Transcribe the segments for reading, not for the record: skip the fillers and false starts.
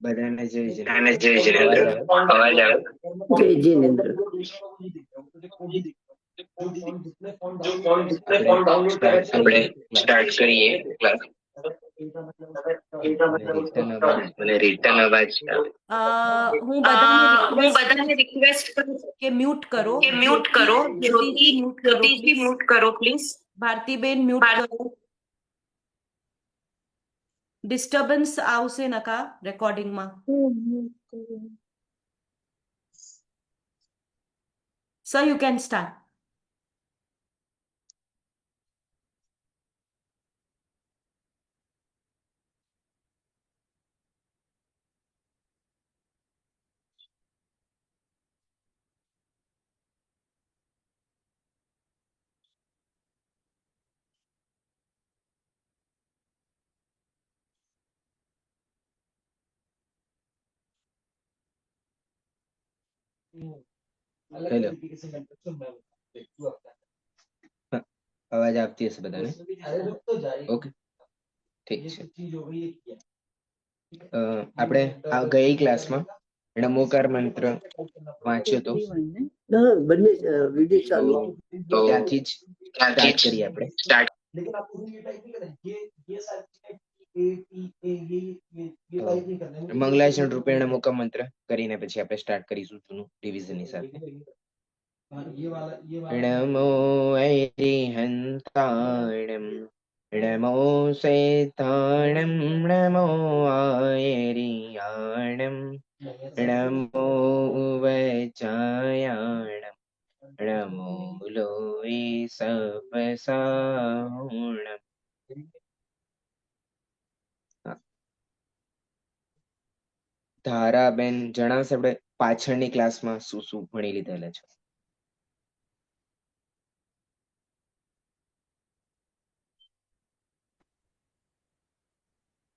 બધાને જય અને જિનેન્દ્ર. જય અવાજ જિનેન્દ્ર. આવે? અવાજ આવે? જય જિનેન્દ્ર. આપણે સ્ટાર્ટ કરીએ ક્લાસ. મને રિટર્ન અવાજ મને રિટર્ન અવાજ આવે. હું બધાને હું રિક્વેસ્ટ બધાને રિક્વેસ્ટ કરું કે મ્યુટ કરો. કે મ્યુટ કરો. જ્યોતિજી મ્યુટ કરો જ્યોતિજી પ્લીઝ. મ્યુટ કરો પ્લીઝ. ભારતીબેન મ્યુટ કરો. ડિસ્ટર્બન્સ આવશે નકા રેકોર્ડિંગમાં. Sir you can start. Hello, અવાજ આવતી હશે બધાને? ઓકે, ઠીક છે. આપણે આ ગઈ ક્લાસમાં નમોકાર મંત્ર વાંચ્યો તો, બંને વિડીયો ચાલુ. તો ત્યાંથી જ સ્ટાર્ટ કરીએ આપણે. સ્ટાર્ટ. મંગલાચરણ રૂપેણ નમોકાર મંત્ર કરીને પછી આપણે સ્ટાર્ટ કરીશું જૂનું રિવિઝનની સાથે. નમો એરિહંતાણમ નમો સેતાણમ નમો આયરિયાણમ નમો ઉવચાયાણમ નમો લોય સપસાહુણમ. ધારાબેન જણાવશે આપણે પાછળની ક્લાસમાં શું શું ભણી લીધેલા છે?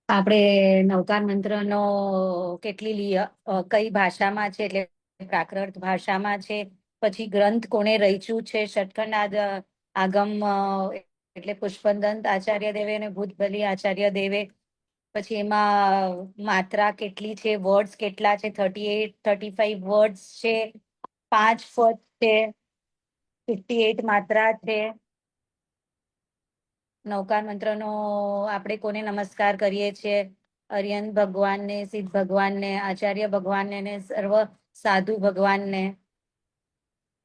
આપણે નવકાર મંત્રનો કઈ ભાષામાં છે, એટલે પ્રાકૃત ભાષામાં છે, પછી ગ્રંથ કોણે રચ્યું છે, ષટખંડ આગમ એટલે પુષ્પદંત આચાર્ય દેવે અને ભૂતબલી આચાર્ય દેવે, પછી એમાં માત્રા કેટલી છે, વર્ડ્સ કેટલા છે, 35 વર્ડ્સ છે, 5 પદ છે, 58 માત્રા છે. નવકાર મંત્રનો આપણે કોને નમસ્કાર કરીએ છીએ? અરિયન ભગવાનને, સિદ્ધ ભગવાનને, આચાર્ય ભગવાનને ને સર્વ સાધુ ભગવાનને.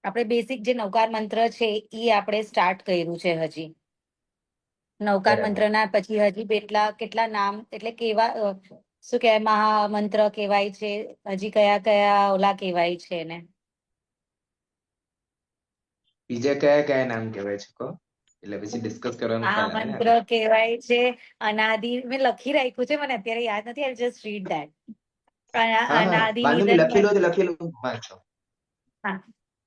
આપણે બેસિક જે નવકાર મંત્ર છે એ આપણે સ્ટાર્ટ કર્યું છે. હજી નવકાર બરાબર. મંત્રના પછી હજી કેટલા નામ, એટલે કેવા શું કહેવાય, મહામંત્ર કહેવાય છે, હજી કયા કયા ઓલા કહેવાય છે ને? બીજા કયા કયા નામ કહેવાય છે કહો, એટલે પછી ડિસ્કસ કરવાનું આ ખ્યાલ આવે ને મંત્ર આપણે. કહેવાય છે અનાદિ. મેં લખી રાખ્યું છે, મને અત્યારે યાદ નથી. I just read that. હા હા, અનાદિ વાંધો નહીં, નિધન લખેલું વાંચો.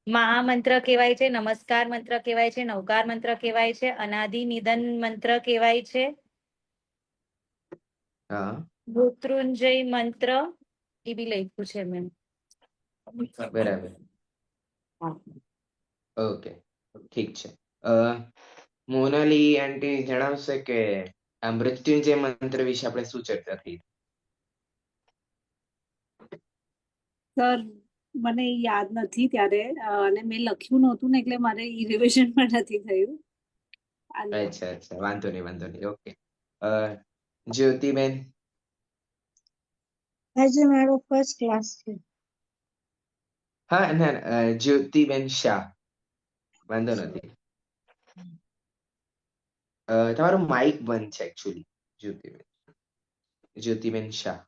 મહામંત્ર કહેવાય છે, નમસ્કાર મંત્ર કહેવાય છે, નવકાર મંત્ર કહેવાય છે, અનાદિ નિધન મંત્ર કહેવાય છે, હા મૃત્યુંજય મંત્ર એ બી લખ્યું છે મેં. બરાબર, ઓકે, ઠીક છે. મોનાલી આંટી જણાવશે કે આ મૃત્યુંજય મંત્ર વિશે આપણે શું ચર્ચા થઈ? સર મને યાદ નથી ત્યારે, અને મેં લખ્યું નહોતું ને, એટલે મારે રિવિઝન પણ નથી થયું. અચ્છા, વાંધો નહીં, ઓકે. જ્યોતિબેન? આજે મારો ફર્સ્ટ ક્લાસ છે. હા ના, જ્યોતિબેન શાહ, વાંધો નથી. તમારું માઇક બંધ છે એકચ્યુઅલી. જ્યોતિબેન શાહ.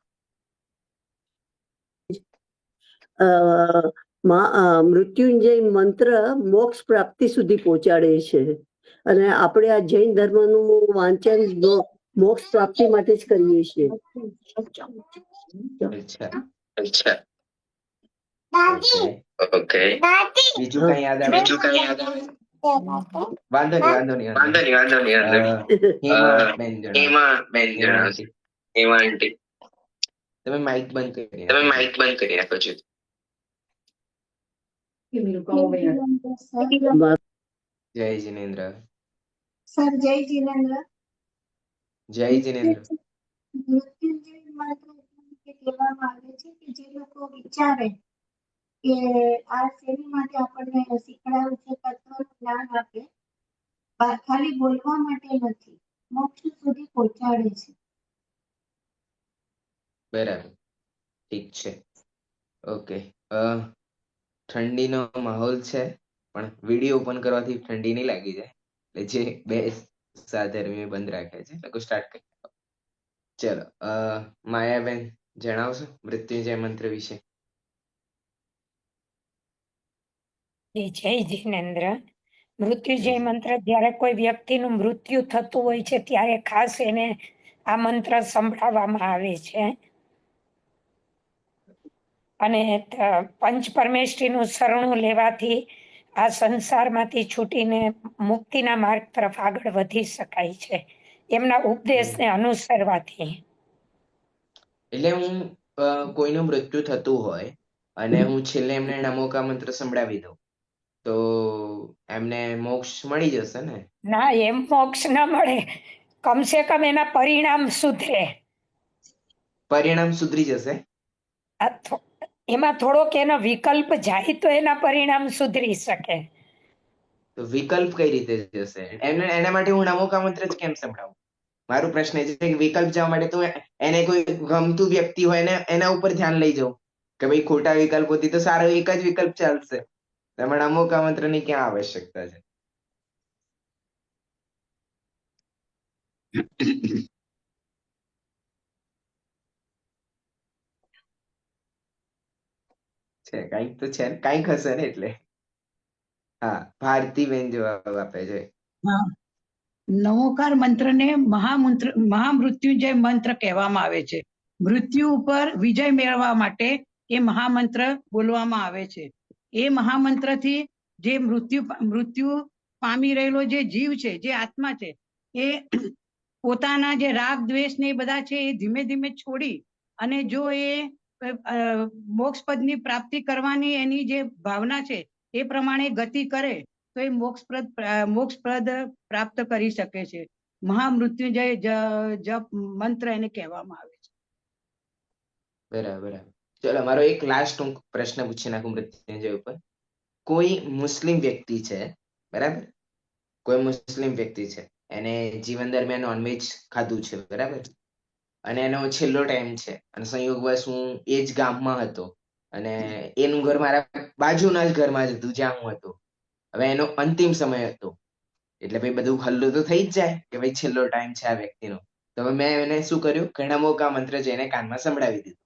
મૃત્યુંજય મંત્ર મોક્ષ પ્રાપ્તિ સુધી પહોંચાડે છે, અને આપણે આ જૈન ધર્મનું વાંચન મોક્ષ પ્રાપ્તિ માટે જ કરીએ છીએ. અચ્છા, ઓકે. બીજું કઈ યાદ આવે? વાંધો નહીં. હેમાબેન જણાવશે. હેમા આંટી, તમે માઇક બંધ કરી નાખો છો. જય જિનેન્દ્ર. સર જય જિનેન્દ્ર. જય જિનેન્દ્ર. મૃત્યુંજય મંત્ર કહેવામાં આવે છે કે જે લોકો વિચારે કે આ શેની માટે આપણને શીખડાયું છે, તત્વનું જ્ઞાન આપે, ખાલી બોલવા માટે નથી, મોક્ષ સુધી પહોંચાડે છે. બરાબર, ઠીક છે. ઓકે. ઠંડીનો માહોલ છે, પણ વિડીયો ઓપન કરવાથી ઠંડી નહીં લાગી જાય, એટલે જે બે સાધર્મી બંધ રાખે છે લોકો સ્ટાર્ટ કરી. ચલો, માયાબેન જણાવશો મૃત્યુંજય મંત્ર વિશે? જય જિનેન્દ્ર. મૃત્યુજય મંત્ર જ્યારે કોઈ વ્યક્તિનું મૃત્યુ થતું હોય છે ત્યારે ખાસ એને આ મંત્ર સંભળાવવામાં આવે છે. અને પંચ પરમેષ્ઠીનું શરણું લેવાથી આ સંસારમાંથી છૂટીને મુક્તિના માર્ગ તરફ આગળ વધી શકાય છે એમના ઉપદેશને અનુસરવાથી. એટલે હું કોઈનું મૃત્યુ થતું હોય અને હું છેલ્લે એમને નમોકા મંત્ર સંભળાવી દઉં તો એમને મોક્ષ મળી જશે ને? ના, એમ મોક્ષ ન મળે, કમસે કમ એના પરિણામ સુધરે. પરિણામ સુધરી જશે? એમાં થોડોક એનો વિકલ્પ જાય તો એના પરિણામ સુધરી શકે. તો વિકલ્પ કઈ રીતે જશે? એના માટે હું નમોકા મંત્ર જ કેમ સંભળાવું? મારો પ્રશ્ન એ છે કે વિકલ્પ જવા માટે તો એને કોઈ ગમતું વ્યક્તિ હોય ને એના ઉપર ધ્યાન લઈ જાઉં કે ભાઈ ખોટા વિકલ્પોથી તો સારો એક જ વિકલ્પ ચાલશે. એમાં નમોકા મંત્રની ક્યાં આવશ્યકતા છે? છે કઈક તો છે, કઈક હશે ને. એટલે હા, ભારતીબેન જવાબ આપે છે. હા, નમોકાર મંત્રને મહામૃત્યુંજય મંત્ર કહેવામાં આવે છે. મૃત્યુ ઉપર વિજય મેળવવા માટે એ મહામંત્ર બોલવામાં આવે છે. એ મહામંત્રથી જે મૃત્યુ પામી રહેલો જે જીવ છે, જે આત્મા છે, એ પોતાના જે રાગ દ્વેષ ને એ બધા છે એ ધીમે ધીમે છોડી અને જો એ મોક્ષ પદની પ્રાપ્તિ કરવાની એની જે ભાવના છે એ પ્રમાણે ગતિ કરે તો એ મોક્ષપ્રદ પ્રાપ્ત કરી શકે છે. મહામૃત્યુંજય જપ મંત્ર એને કહેવામાં આવે છે. બરાબર. ચલો, મારો એક લાસ્ટ હું પ્રશ્ન પૂછી નાખું મૃત્યુંજય ઉપર. કોઈ મુસ્લિમ વ્યક્તિ છે, બરાબર? કોઈ મુસ્લિમ વ્યક્તિ છે, એને જીવન દરમિયાન નોનવેજ ખાધું છે, બરાબર? અને એનો છેલ્લો ટાઈમ છે અને સંયોગવશ હું એ જ ગામમાં હતો અને એનું ઘર મારા બાજુના જ ઘરમાં જ હતું જ્યાં હું હતો. હવે એનો અંતિમ સમય હતો, એટલે ભાઈ બધું હલ્લું તો થઈ જ જાય કે ભાઈ છેલ્લો ટાઈમ છે આ વ્યક્તિનો. તો હવે મેં એને શું કર્યું? નમોકા મંત્ર જઈને કાનમાં સંભળાવી દીધું.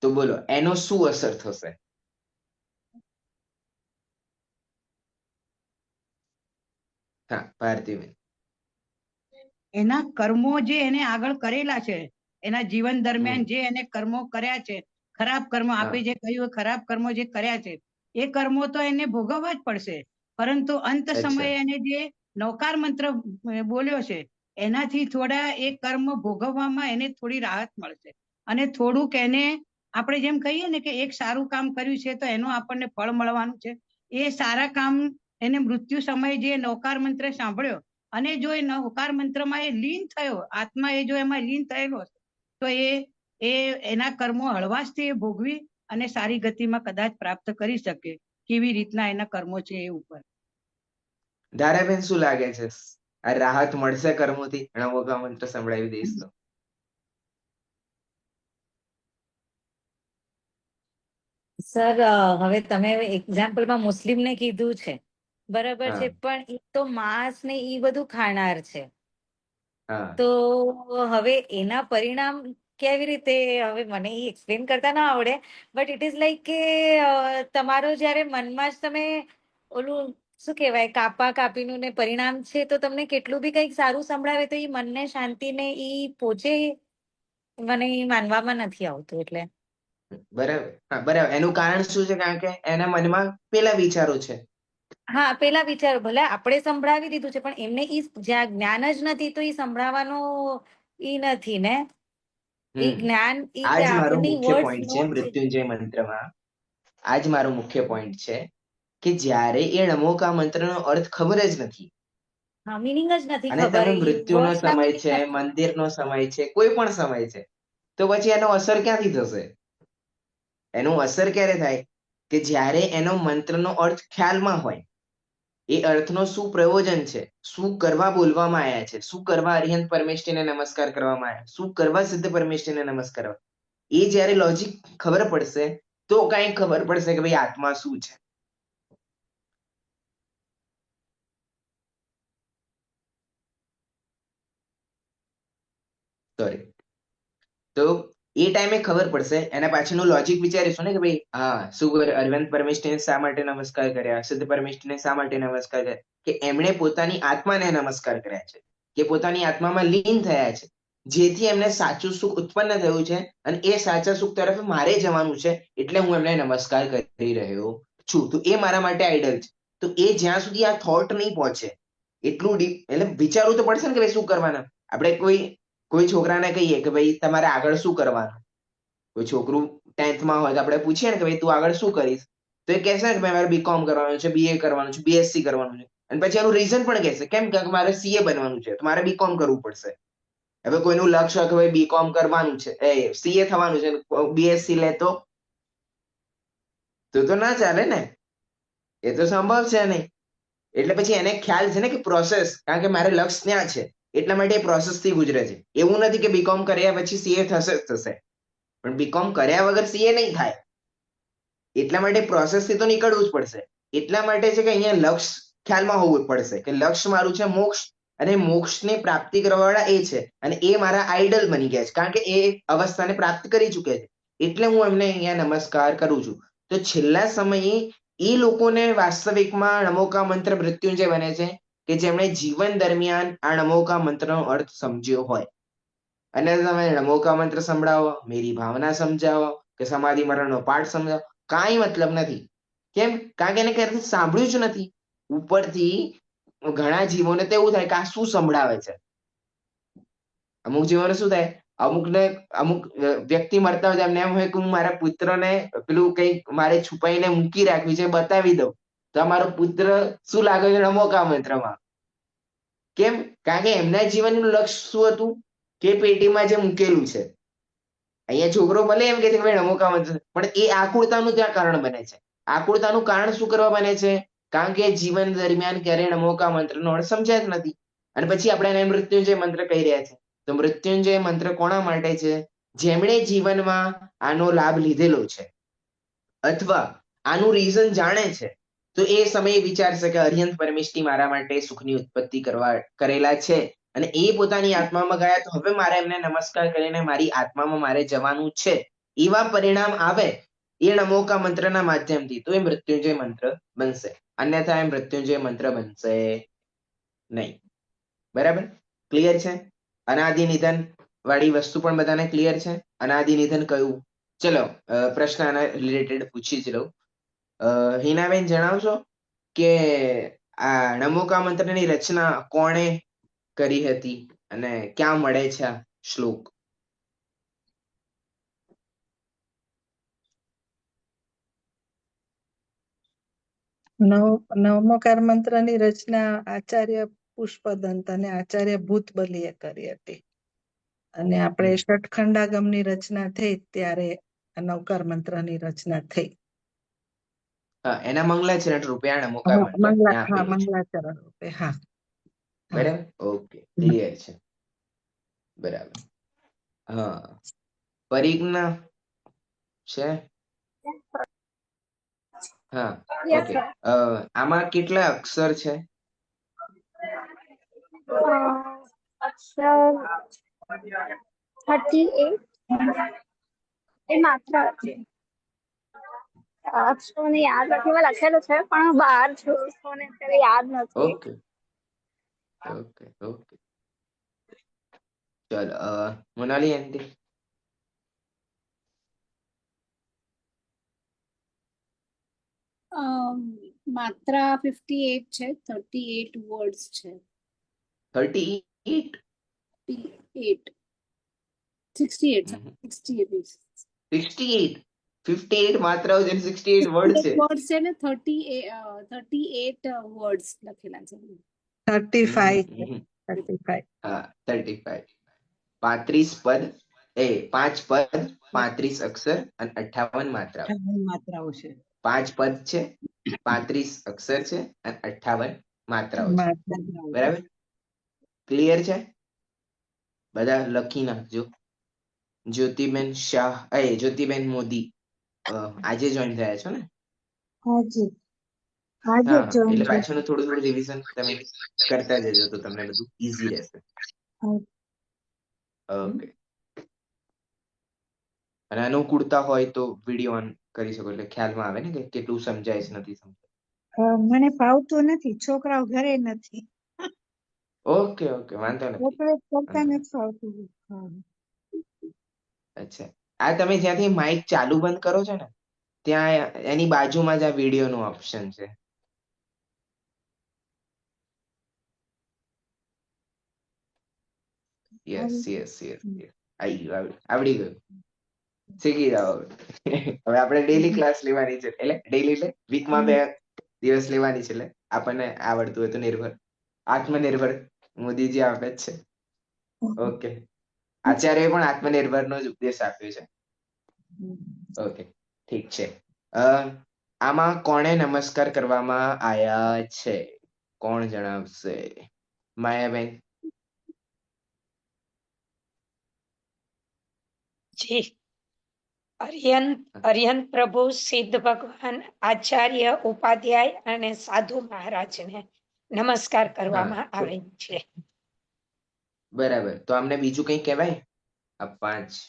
તો બોલો એનો શું અસર થશે? હા, ભારતીબેન. એના કર્મો જે એને આગળ કરેલા છે, એના જીવન દરમિયાન જે એને કર્મો કર્યા છે, ખરાબ કર્મો, આપે જે કહ્યું ખરાબ કર્મો જે કર્યા છે એ કર્મો તો એને ભોગવવા જ પડશે. પરંતુ અંત સમયે એને જે નવકાર મંત્ર બોલ્યો છે એનાથી થોડા એ કર્મ ભોગવવામાં એને થોડી રાહત મળશે અને થોડુંક એને આપણે જેમ કહીએ ને કે એક સારું કામ કર્યું છે તો એનું આપણને ફળ મળવાનું છે. એ સારા કામ એને મૃત્યુ સમયે જે નવકાર મંત્ર સાંભળ્યો અને જો એ નવકાર મંત્રમાં એ લીન થયો, આત્મા એ જો એમાં લીન થયેલો તો એ એના કર્મો હળવાશથી એ ભોગવી અને સારી ગતિમાં કદાચ પ્રાપ્ત કરી શકે. કેવી રીતના એના કર્મો છે એ ઉપર. ધારાબેન, શું લાગે છે? આ રાહત મળશે કર્મોથી નમોકા મંત્ર સંભળાવી દઈશ તો? સર, હવે તમે એક્ઝામ્પલમાં મુસ્લિમને કીધું છે, બરાબર છે, પણ એ તો માંસ ને એ બધું ખાનાર છે. તો હવે એના પરિણામ કેવી રીતે? હવે મને એ એક્સપ્લેન કરતા ના આવડે, બટ ઇટ ઇઝ લાઈક કે તમારો જ્યારે મનમાં જ તમે ઓલું શું કહેવાય કાપીનું ને પરિણામ છે તો તમને કેટલું બી કંઈક સારું સંભળાવે તો એ મનને શાંતિ ને એ પહોંચે, મને એ માનવામાં નથી આવતું. એટલે બરાબર. હા, બરાબર. એનું કારણ શું છે? કારણ કે એના મનમાં પેલા વિચારો છે. હા, પેલા વિચારો ભલે આપણે સંભળાવી દીધું છે પણ એમને ઈ જ્યાં જ્ઞાન જ નથી તો ઈ સંભળાવવાનું ઈ નથી ને. ઈ જ્ઞાન આજ મારો આપણી મુખ્ય વર્ડ્સ પોઈન્ટ છે નો છે. મૃત્યુંજય મંત્રમાં. આજ મારો મુખ્ય પોઈન્ટ છે કે જ્યારે એ નમોકા મંત્રનો અર્થ ખબર જ નથી હા, મિનિંગ જ નથી અને ખબર, તમે ઈ મૃત્યુનો વર્ડ્સ ના સમય મિનિંગ છે, નથી. મંદિરનો સમય છે, કોઈ પણ સમય છે, તો પછી એનો અસર ક્યાંથી થશે? એનું અસર ક્યારે થાય કે જ્યારે એનો મંત્રનો અર્થ ખ્યાલમાં હોય, એ અર્થનો શું પ્રયોજન છે, શું કરવા બોલવામાં આવ્યા છે, શું કરવા અરિહંત પરમેષ્ઠીને નમસ્કાર કરવામાં આવ્યા, શું કરવા સિદ્ધ પરમેષ્ઠીને નમસ્કાર, એ જ્યારે લોજિક ખબર પડશે તો કઈ ખબર પડશે કે ભાઈ આત્મા શું છે. સોરી. તો એ ટાઈમે ખબર પડશે, એના પાછળનું લોજિક વિચારીશું ને કે ભાઈ હા શું અરવિંદ પરમેષ્ઠીને શા માટે નમસ્કાર કર્યા, સિદ્ધ પરમેષ્ઠીને શા માટે નમસ્કાર કર્યા, કે એમણે પોતાની આત્માને નમસ્કાર કર્યા છે, કે પોતાની આત્મામાં લીન થયા છે, જેથી એમને સાચું સુખ ઉત્પન્ન થયું છે અને એ સાચા સુખ તરફ મારે જવાનું છે, એટલે હું એમને નમસ્કાર કરી રહ્યો છું. તો એ મારા માટે આઈડલ છે. તો એ જ્યાં સુધી આ થોટ નહીં પહોંચે એટલું ડીપ, એટલે વિચારવું તો પડશે ને કે ભાઈ શું કરવાના. આપણે કોઈ છોકરાને કહીએ કે ભાઈ તમારે આગળ શું કરવાનું, કોઈ છોકરું 10th માં હોય તો આપણે પૂછીએ ને કે ભાઈ તું આગળ શું કરીશ, તો એ કહેશે કે મારે બીકોમ કરવાનું છે, બીએ કરવાનું છે, બીએસસી કરવાનું છે, અને પછી એનું રીઝન પણ કહેશે કેમ કે મારે સીએ બનવાનું છે, તો મારે બીકોમ કરવું પડશે. હવે કોઈનું લક્ષ્ય કે ભાઈ બીકોમ કરવાનું છે, સીએ થવાનું છે, બીએસસી લે તો ના ચાલે ને, એ તો સંભવ છે નહીં. એટલે પછી એને ખ્યાલ છે ને કે પ્રોસેસ, કારણ કે મારે લક્ષ્ય ત્યાં છે એટલા માટે એ પ્રોસેસ થી ગુજરે છે. એવું નથી કે બીકોમ કર્યા પછી સીએ થશે જ થશે, પણ બીકોમ કર્યા વગર સીએ નહીં થાય. એટલા માટે પ્રોસેસ થી તો નીકળવું જ પડશે. એટલા માટે છે કે અહીંયા લક્ષ્ય ખ્યાલમાં હોવું પડશે કે લક્ષ્ય મારું છે મોક્ષ, અને મોક્ષની પ્રાપ્તિ કરવાવાળા એ છે, અને એ મારા આઈડલ બની ગયા છે કારણ કે એ અવસ્થાને પ્રાપ્ત કરી ચૂક્યા છે, એટલે હું એમને અહીંયા નમસ્કાર કરું છું. તો છેલ્લા સમયે એ લોકોને વાસ્તવિકમાં નમોકા મંત્ર મૃત્યુંજય બને છે કે જેમણે જીવન દરમિયાન આ નમોકા મંત્રનો અર્થ સમજ્યો હોય. અને તમે નમોકા મંત્ર સંભળાવો, મેરી ભાવના સમજાવો કે સમાધિ મરણનો પાઠ સમજાવો, કાંઈ મતલબ નથી. કેમ? કારણ કે એને ક્યારેથી સાંભળ્યું જ નથી. ઉપરથી ઘણા જીવોને તો એવું થાય કે આ શું સંભળાવે છે. અમુક જીવોને શું થાય, અમુક વ્યક્તિ મરતા હોય એમને એમ હોય કે હું મારા પુત્રને પેલું કંઈક મારે છુપાઈને મૂકી રાખ્યું છે બતાવી દઉં, તો મારો પુત્ર શું લાગે છે નમોકા મંત્રમાં. કેમ? કારણ કે એમના જીવનનું લક્ષ્ય શું હતું કે પેટીમાં જે મૂકેલું છે. અહીંયા છોકરો ભલે એમ કે છે કે ભાઈ નમોકા મંત્ર, પણ એ આકુળતાનું ત્યાં કારણ બને છે. આકુળતાનું કારણ શું કરવા બને છે? કારણ કે જીવન દરમિયાન ક્યારેય નમોકા મંત્રનો અર્થ સમજ્યા જ નથી, અને પછી આપણે એને મૃત્યુંજય મંત્ર કહી રહ્યા છે. તો મૃત્યુંજય મંત્ર કોના માટે છે? જેમણે જીવનમાં આનો લાભ લીધેલો છે અથવા આનું રીઝન જાણે છે, તો એ સમયે વિચારશે કે અરિહંત પરમેષ્ઠી મારા માટે સુખની ઉત્પત્તિ કરેલા છે, અને એ પોતાની આત્મામાં ગયા, તો હવે મારે એમને નમસ્કાર કરીને મારી આત્મામાં મારે જવાનું છે, એવા પરિણામ આવે એ નમોકા મંત્રના માધ્યમથી, તો એ મૃત્યુંજય મંત્ર બનશે. અન્યથા એ મૃત્યુંજય મંત્ર બનશે નહીં. બરાબર? ક્લિયર છે? અનાદિ નિધન વાળી વસ્તુ પણ બધાને ક્લિયર છે? અનાદિ નિધન કયું? ચલો પ્રશ્ન આના રિલેટેડ પૂછી જ લઉં. હિનાબેન જણાવશો કે આ નમોકા મંત્રની રચના કોણે કરી હતી અને ક્યાં મળે છે આ શ્લોક? નવમોકાર મંત્રની રચના આચાર્ય પુષ્પદંત અને આચાર્ય ભૂતબલીએ કરી હતી, અને આપણે ષટખંડાગમની રચના થઈ ત્યારે નવકાર મંત્રની રચના થઈ. એના મંગલાચરણ રૂપે આ નમોકાર મંત્ર મંગલાચરણ રૂપે. હા, બરાબર. ઓકે, ક્લિયર છે. બરાબર. હા, પરિજ્ઞા છે? હા, ઓકે. આમાં કેટલા અક્ષર છે? અક્ષર 38 એ માત્ર છે. અક્ષરોને યાદ નથી, મેં લખેલું છે પણ બહાર છું ને અત્યારે યાદ નથી. ઓકે ઓકે ઓકે, ચલો મોનાલી આંટી. માત્રા 58 છે, 38 વર્ડ્સ છે. 38? 68 58 માત્રાઓ છે, 68 વર્ડ છે. વર્ડ્સ છે ને 38 વર્ડ્સ લખેલા છે. 35. હા, 35. 35 પદ, 5 પદ, 35 અક્ષર અને 58 માત્રાઓ. માત્રાઓ છે. 5 પદ છે, 35 અક્ષર છે અને 58 માત્રાઓ છે. માત્રાઓ. બરાબર, ક્લિયર છે? બધા લખી નાખજો. જ્યોતિબેન શાહ, જ્યોતિબેન મોદી આજે જોઈન થયા છો ને? હાજી આજે હા, જોઈન એટલે થયા. પાછળનું થોડું રિવિઝન તમે કરતા જજો તો તમને બધું ઈઝી રહેશે. ઓકે. અને અનુકૂળતા હોય તો વિડીયો ઓન કરી શકો એટલે ખ્યાલમાં આવે ને કે કેટલું સમજાય છે નથી સમજાય. મને ફાવતું નથી, છોકરાઓ ઘરે નથી. ઓકે ઓકે, વાંધો નથી. ઓપરેટ કરતા વાંધો નથી ફાવતું. હા. અચ્છા, આ તમે જ્યાંથી માઇક ચાલુ બંધ કરો છો ને ત્યાં એની બાજુમાં જ આ વિડીયો નું ઓપ્શન છે. યસ યસ યસ યસ, આવડી ગયું, શીખી જાઓ. હવે આપણે ડેલી ક્લાસ લેવાની છે, એટલે ડેલી એટલે વીકમાં 2 દિવસ લેવાની છે, એટલે આપણને આવડતું હોય તો નિર્ભર આત્મનિર્ભર મોદીજી આપે જ છે. ઓકે, આચાર્ય પણ આત્મનિર્ભર નો જ ઉપદેશ આપ્યો છે. ઓકે, ઠીક છે. આમાં કોણે નમસ્કાર કરવામાં આયા છે? કોણ જણાવશે? માયાબેન. જી, અર્યંત પ્રભુ, સિદ્ધ ભગવાન, આચાર્ય, ઉપાધ્યાય અને સાધુ મહારાજને નમસ્કાર કરવામાં આવે છે. બરાબર, તો આમને બીજું કઈ કહેવાય? આ 5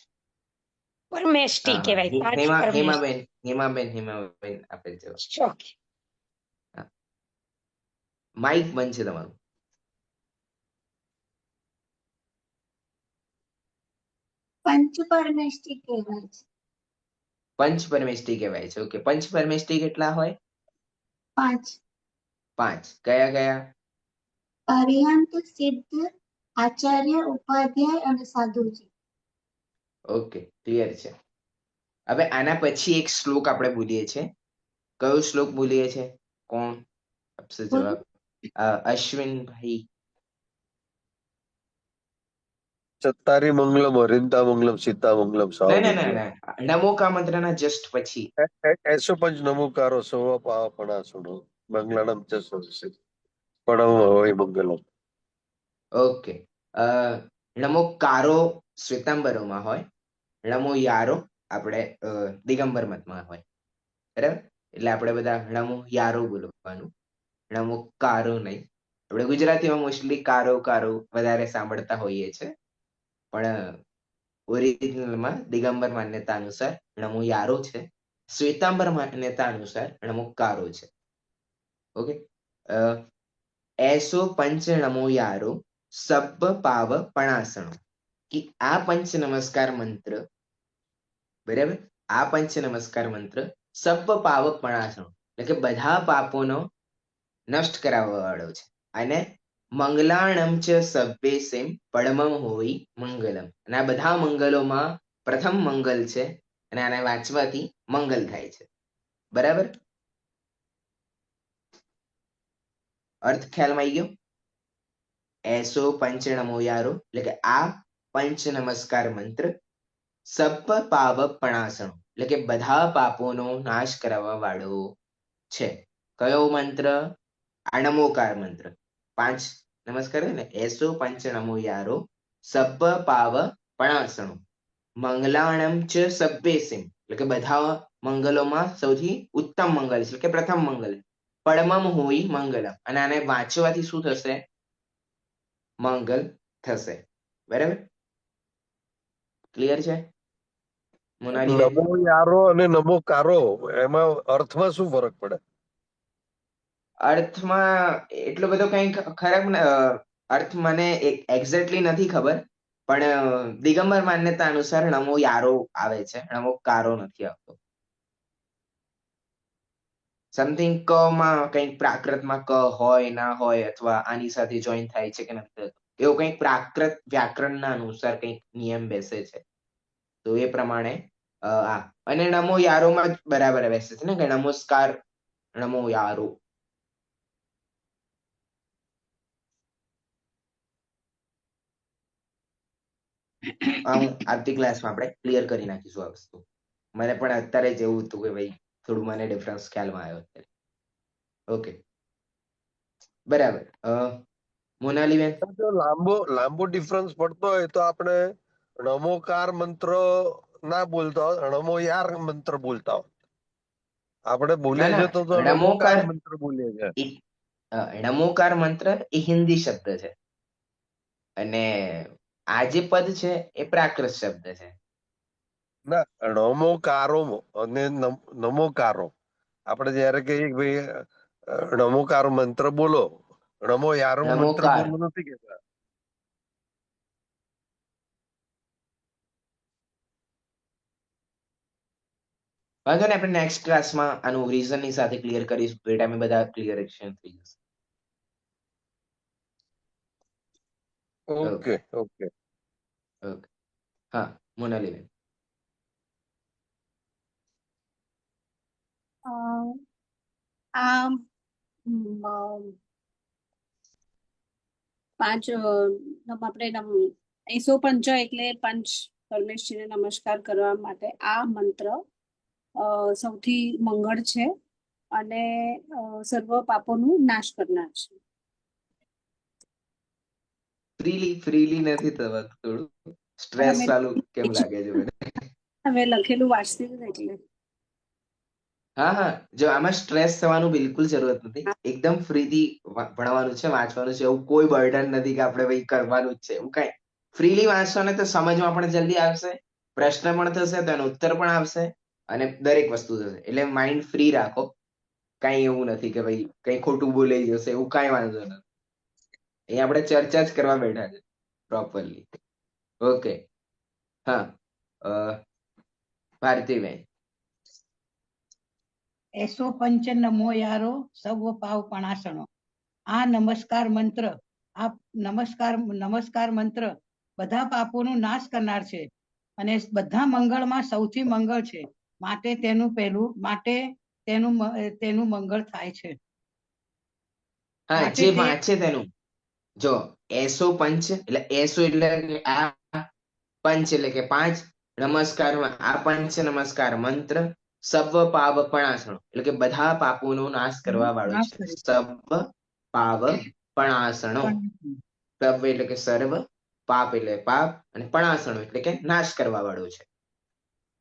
પરમેષ્ઠી કહેવાય. 5 પરમેષ્ઠી. હેમાબેન આપે જવાબ. ચોક. માઇક બંધ છે તમારું. પંચપરમેષ્ઠી કહેવાય છે. પંચપરમેષ્ઠી કહેવાય છે. ઓકે, પંચપરમેષ્ઠી કેટલા હોય? 5. 5 કયા કયા? અરિહંત, સિદ્ધ, આચાર્ય, ઉપાધ્યાય અને સાધુજી. ઓકે, ક્લિયર છે. હવે આના પછી એક શ્લોક આપણે બોલીએ છીએ. કયો શ્લોક બોલીએ છીએ? કોણ આપશે જવાબ? અશ્વિનભાઈ. ચત્તારી મંગલમ હરિંતા મંગલમ સીતા મંગલમ ના, નમોકા મંત્રના જસ્ટ પછી. એસો પંચ નમોકારો સૌ પાવપણા સુનો મંગલમ જસો પડમ હોય મંગલમ. ઓકે, નમોકારો શ્વેતાંબરોમાં હોય, નમો યારો આપણે દિગંબર મતમાં હોય. બરાબર, એટલે આપણે બધા નમો યારો બોલવાનું, નમો કારો નહીં. આપણે ગુજરાતીમાં મોસ્ટલી કારો કારો વધારે સાંભળતા હોઈએ છે, પણ ઓરિજિનલમાં દિગંબર માન્યતા અનુસાર નમો યારો છે, શ્વેતાંબર માન્યતા અનુસાર નમો કારો છે. ઓકે, એસો પંચ નમો યારો સબ પાવ પણાસણો. કે આ પંચ નમસ્કાર મંત્ર, બરાબર, આ પંચ નમસ્કાર મંત્ર સબ પાવ પણાસણો એટલે કે બધા પાપોનો નષ્ટ કરાવવા વાળો છે. અને મંગલાણમ ચ સભ્ય સેમ પડમમ હોય મંગલમ, અને આ બધા મંગલોમાં પ્રથમ મંગલ છે, અને આને વાંચવાથી મંગલ થાય છે. બરાબર, અર્થ ખ્યાલમાં આવી ગયો? એસો પંચ નમો યારો એટલે કે આ પંચ નમસ્કાર મંત્ર સબ પાવ પણાસણો એટલે કે બધા પાપોનો નાશ કરાવવા વાળો છે. કયો મંત્ર? આ નમોકાર મંત્ર. 5 નમસ્કાર ને, એસો પંચ નમો યારો સબ પાવ પણાસણો મંગલાણમ ચ સભ્ય સિંહ એટલે કે બધા મંગલોમાં સૌથી ઉત્તમ મંગલ છે, કે પ્રથમ મંગલ. પડમમ હોય મંગલમ, અને આને વાંચવાથી શું થશે? મંગલ થશે. બરાબર, ક્લિયર છે? નમો યારો અને નમો કારો, એમાં અર્થમાં શું ફરક પડે? અર્થમાં એટલો બધો કઈ ખરાબ અર્થ મને એક્ઝેક્ટલી નથી ખબર, પણ દિગંબર માન્યતા અનુસાર નમો યારો આવે છે, નમો કારો નથી આવતો. સમથિંગ ક માં કંઈક પ્રાકૃતમાં ક હોય ના હોય, અથવા આની સાથે જોઈન થાય છે કે નથી, એવું કંઈક પ્રાકૃત વ્યાકરણના અનુસાર કંઈક નિયમ બેસે છે, તો એ પ્રમાણે અને નમો યારોમાં જ બરાબર બેસે છે ને, કે નમસ્કાર નમો યારો. હું આવતી ક્લાસમાં આપણે ક્લિયર કરી નાખીશું આ વસ્તુ. મને પણ અત્યારે જ એવું હતું કે ભાઈ થોડું મને ડિફરન્સ ખ્યાલમાં આવ્યો અત્યારે. ઓકે, બરાબર. મોનાલીબેન, જો લાંબો ડિફરન્સ પડતો હોય તો આપણે નમોકાર મંત્ર ના બોલતા હોય, નમો યાર મંત્ર બોલતા હોય. આપણે બોલીએ ના છીએ તો નમોકાર નમોકાર મંત્ર બોલીએ છીએ. નમોકાર મંત્ર એ હિન્દી શબ્દ છે અને આ જે પદ છે એ પ્રાકૃત શબ્દ છે. ના, નમોકારો અને નમોકારો આપણે જયારે કહીએ કે ભાઈ નમોકાર મંત્ર બોલો, નમો યારો મંત્ર નમોકાર. બોલવું નથી કેતા. વાંધો ને, આપણે નેક્સ્ટ ક્લાસમાં આનું રીઝન ની સાથે ક્લિયર કરીશું. તો એ ટાઈમે બધા ક્લિયરેશન થઈ જશે. Okay okay. ઓકે, હા મોનાલીબેન. આ પાંચ આપણે 105 એટલે પંચ પરમેશ્વરીને નમસ્કાર કરવા માટે આ મંત્ર સૌથી મંગળ છે અને સર્વ પાપોનું નાશ કરનાર છે. ફ્રીલી નથી થવાતું, થોડું સ્ટ્રેસ વાળું કેમ લાગે છે મને? હવે લખેલું વાંચતી હતી એટલે. હા, જો આમાં સ્ટ્રેસ થવાનું બિલકુલ જરૂરત નથી. એકદમ ફ્રીલી ભણવાનું છે, વાંચવાનું છે. એવું કોઈ બર્ડન નથી કે આપણે ભાઈ કરવાનું જ છે એવું કઈ. ફ્રીલી વાંચશો ને તો સમજમાં પણ જલ્દી આવશે, પ્રશ્ન પણ થશે તો એનો ઉત્તર પણ આવશે અને દરેક વસ્તુ થશે. એટલે માઇન્ડ ફ્રી રાખો. કઈ એવું નથી કે ભાઈ કઈ ખોટું બોલાઈ જશે, એવું કઈ વાંધો નથી. એ આપણે ચર્ચા જ કરવા બેઠા છે પ્રોપરલી. ઓકે, હા ભારતીબેન. એસો પંચ નમો યારો સર્વ પાવ પણાસણો. આ નમસ્કાર મંત્ર બધા પાપોનો નાશ કરનાર છે અને બધા મંગળમાં સૌથી મંગળ છે. માટે તેનું મંગળ થાય છે. હા, માટે જે તે વાંચે તેનું. જો એસો પંચ એટલે એસો એટલે આ, પંચ એટલે કે 5, નમસ્કારમાં આ પંચ નમસ્કાર મંત્ર સર્વ પાપ પણાસણો એટલે કે બધા પાપોનો નાશ કરવા વાળો નાશ છે. કરે સર્વ પાપ પણાસણો. સર્વ એટલે કે સર્વ, પાપ એટલે પાપ અને પણાસણો એટલે કે નાશ કરવા વાળો છે.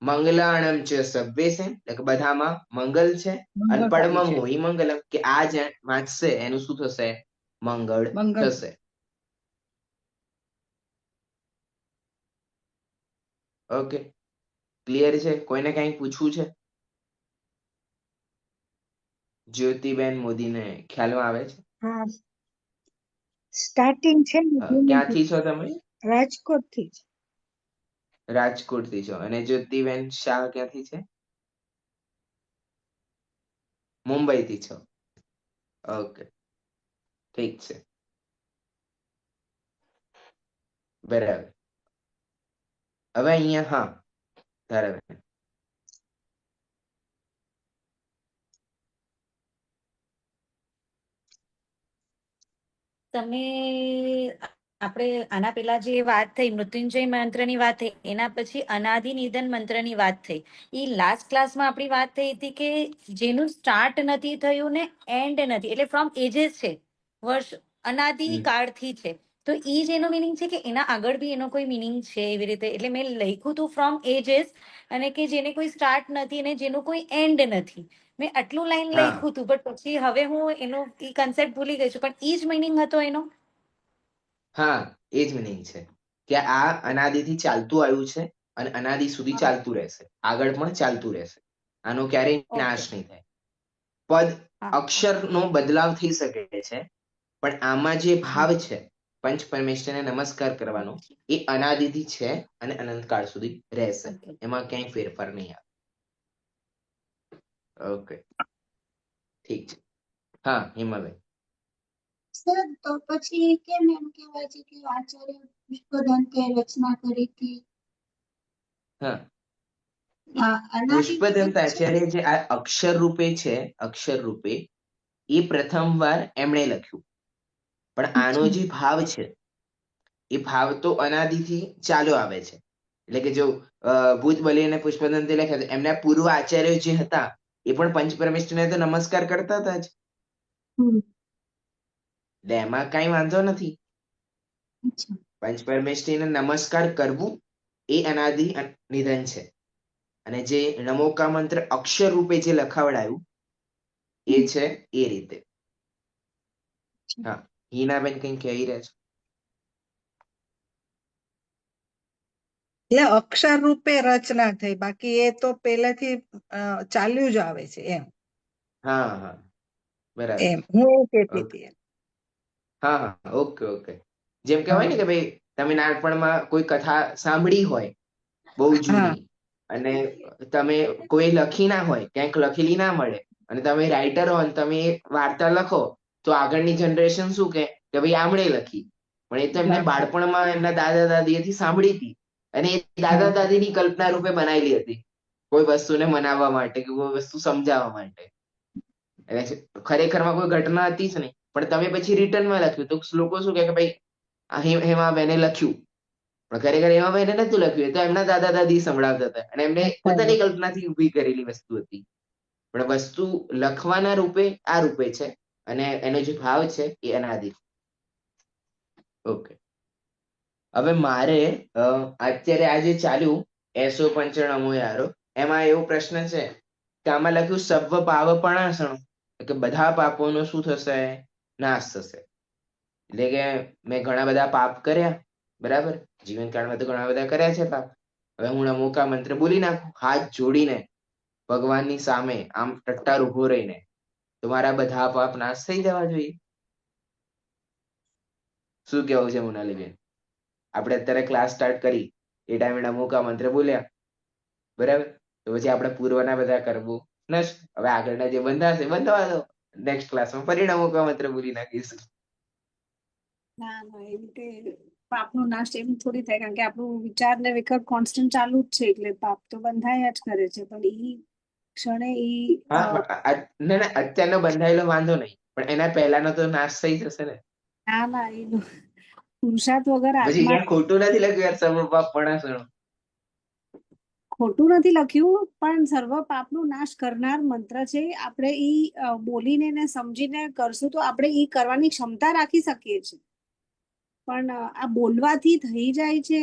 મંગલાણમ છે સભ્ય છે એટલે કે બધામાં મંગલ છે. અને મંગળ થાય પડમમ છે. હોય મંગલમ કે આ જે વાંચશે એનું શું થશે? મંગળ થશે. ઓકે, ક્લિયર છે? કોઈને કઈ પૂછવું છે? જ્યોતિબેન મોદીને ખ્યાલમાં આવે છે? હા, સ્ટાર્ટિંગ છે ને ક્યાંથી છો તમે? રાજકોટ થી. રાજકોટ થી છો. અને જ્યોતિબેન શાહ ક્યાંથી છે? મુંબઈ થી છો. ઓકે, ઠીક છે, બરાબર. હવે અહીંયા હા ધારાબેન. તમે આપણે આના પેલા જે વાત થઈ મૃત્યુંજય મંત્રની વાત થઈ, એના પછી અનાદિ નિધન મંત્રની વાત થઈ. એ લાસ્ટ ક્લાસમાં આપણી વાત થઈ હતી કે જેનું સ્ટાર્ટ નથી થયું ને એન્ડ નથી, એટલે ફ્રોમ એજીસ છે, વર્ષ અનાદિ કાળથી છે. તો એ જ એનો મિનિંગ છે કે એના આગળ બી એનો કોઈ મિનિંગ છે એવી રીતે? એટલે મેં લખ્યું હતું ફ્રોમ એજીસ અને કે જેને કોઈ સ્ટાર્ટ નથી અને જેનું કોઈ એન્ડ નથી. મેં આટલું લાઈન હા લખ્યું હતું, બટ પછી હવે હું એનો ઈ કન્સેપ્ટ ભૂલી ગઈ છું. પણ ઈ જ મિનિંગ હતો એનો? હા, એ જ મિનિંગ છે કે આ અનાદિથી ચાલતું આવ્યું છે અને અનાદિ સુધી ચાલતું રહેશે, આગળ પણ ચાલતું રહેશે. આનો ક્યારેય ઓકે. નાશ નહીં થાય. પદ હા. અક્ષરનો બદલાવ થઈ શકે છે, પણ આમાં જે ભાવ છે પંચ પરમેશ્વરને નમસ્કાર કરવાનો, એ અનાદિથી છે અને અનંતકાળ સુધી રહેશે. ઓકે. એમાં ક્યાંય ફેરફાર નહીં આવે. ઓકે, ઠીક છે. હા હિમાબેન. સર તો પછી કેમ એમ કહેવાય છે કે આચાર્ય પુષ્પદંતે રચના કરી હતી? હા, અનાદિથી પુષ્પદંત આચાર્ય જે આ અક્ષર રૂપે છે, અક્ષર રૂપે એ પ્રથમવાર એમણે લખ્યું. પણ આનો જે ભાવ છે એ ભાવ તો અનાદિથી ચાલ્યો આવે છે. એટલે કે જો ભૂત બલિ અને પુષ્પદંતે લખ્યા હતા, એમના પૂર્વ આચાર્યો જે હતા એ પણ પંચપરમેષ્ઠીને તો નમસ્કાર કરતા હતા જ. એટલે એમાં કઈ વાંધો નથી. પંચપરમેષ્ઠીને નમસ્કાર કરવું એ અનાદિ નિધન છે. અને જે નમોકા મંત્ર અક્ષર રૂપે જે લખાવડાયું એ છે એ રીતે. હા, હિનાબેન કઈ કહી રહ્યા છે? એટલે અક્ષર રૂપે રચના થઈ, બાકી એ તો પહેલેથી ચાલ્યું જ આવે છે એમ. હા હા, બરાબર. એમ હું એવું કહેતી ઓકે. હતી. હા હા, ઓકે ઓકે. જેમ કહેવાય ને કે ભાઈ તમે નાનપણમાં કોઈ કથા સાંભળી હોય બહુ હા જૂની, અને તમે કોઈ લખી ના હોય, ક્યાંક લખેલી ના મળે, અને તમે રાઇટર હો અને તમે એ વાર્તા લખો, તો આગળની જનરેશન શું કે ભાઈ આમણે લખી. પણ એ તો એમને હા બાળપણમાં એમના દાદા દાદીએથી સાંભળી હતી, અને એ હા દાદા દાદીની કલ્પના રૂપે બનાવેલી હતી, કોઈ વસ્તુને મનાવવા માટે કે કોઈ વસ્તુ સમજાવવા માટે. એટલે ખરેખરમાં કોઈ ઘટના હતી જ નહીં, પણ તમે પછી રિટર્નમાં લખ્યું તો લોકો શું કે ભાઈ હેમાબેને લખ્યું, પણ ખરેખર હેમાબેને નતું લખ્યું, એ તો એમના દાદા દાદી સંભળાવતા હતા, અને એમને પોતાની કલ્પનાથી ઊભી કરેલી વસ્તુ હતી. પણ વસ્તુ લખવાના રૂપે આ રૂપે છે, અને એનો જે ભાવ છે એ અનાદિ. ઓકે. હવે મારે અત્યારે આ જે ચાલ્યું એસો પંચણમો યારો, એમાં એવો પ્રશ્ન છે કે આમાં લખ્યું સર્વ પાવ પણાસણો, કે બધા પાપોનો શું થશે? નાશ થશે. એટલે કે મેં ઘણા બધા પાપ કર્યા, બરાબર, જીવનકાળમાં તો ઘણા બધા કર્યા છે પાપ. હવે હું નમોકા મંત્ર બોલી નાખું હાથ જોડીને ભગવાનની સામે, આમ ટટ્ટાર ઉભો રહીને, તો મારા બધા પાપ નાશ થઈ જવા જોઈએ. શું કેવું છે મોનાલીબેન? આપણે અત્યારે ક્લાસ સ્ટાર્ટ કરી એ ટાઈમે નમોકા મંત્ર બોલ્યા, બરાબર, તો પછી આપણે પૂર્વના બધા કરવું નશ. હવે આગળના જે બંધાશે બંધવા દો, નેક્સ્ટ ક્લાસમાં ફરી નમોકા મંત્ર બોલી નાખીશું. ના ના, એ રીતે પાપનો નાશ એમ થોડી થાય, કારણ કે આપણું વિચાર ને વિકલ્પ કોન્સ્ટન્ટ ચાલુ જ છે, એટલે પાપ તો બંધાયા જ કરે છે. પણ ઈ ક્ષણે હા, ના ના, અત્યારનો બંધાયેલો વાંધો નહીં, પણ એના પહેલાનો તો નાશ થઈ જશે ને. ના ના, એનું પુરુષાર્થ વગર પછી આત્મા અહીંયા ખોટું નથી લખ્યું યાર, સર્વ પાપ પણાસણો. ખોટું નથી લખ્યું, પણ સર્વ પાપનો નાશ કરનાર મંત્ર છે. આપણે ઈ બોલીને ને સમજીને કરશું તો આપણે ઈ કરવાની ક્ષમતા રાખી શકીએ છીએ, પણ આ બોલવાથી થઈ જાય છે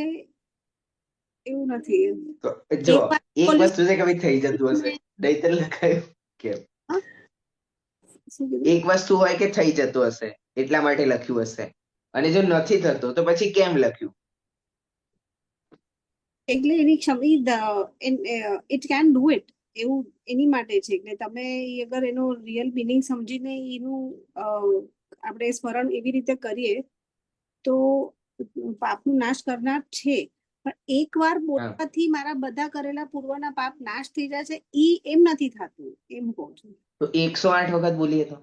એવું નથી. તો જો એક વાર એક બોલીશ વસ્તુ છે કે ભાઈ થઈ જતું હશે, નહીતર લખાયું કેમ? હા? શું કીધું? એક વસ્તુ હોય કે થઈ જતું હશે એટલા માટે લખ્યું હશે, અને જો નથી થતું તો પછી કેમ લખ્યું? એટલે એની ક્ષમતા, ઇટ કેન ડુ ઇટ, એવું એની માટે છે. એટલે તમે અગર એનો રિયલ મિનિંગ સમજીને એનું આપણે સ્મરણ એવી રીતે કરીએ તો પાપનું નાશ કરનાર છે. પણ એક વાર હા, બોલવાથી મારા બધા કરેલા પૂર્વના પાપ નાશ થઈ જાય છે, ઈ એમ નથી થતું, એમ કહું છું. તો 108 વખત બોલીએ તો?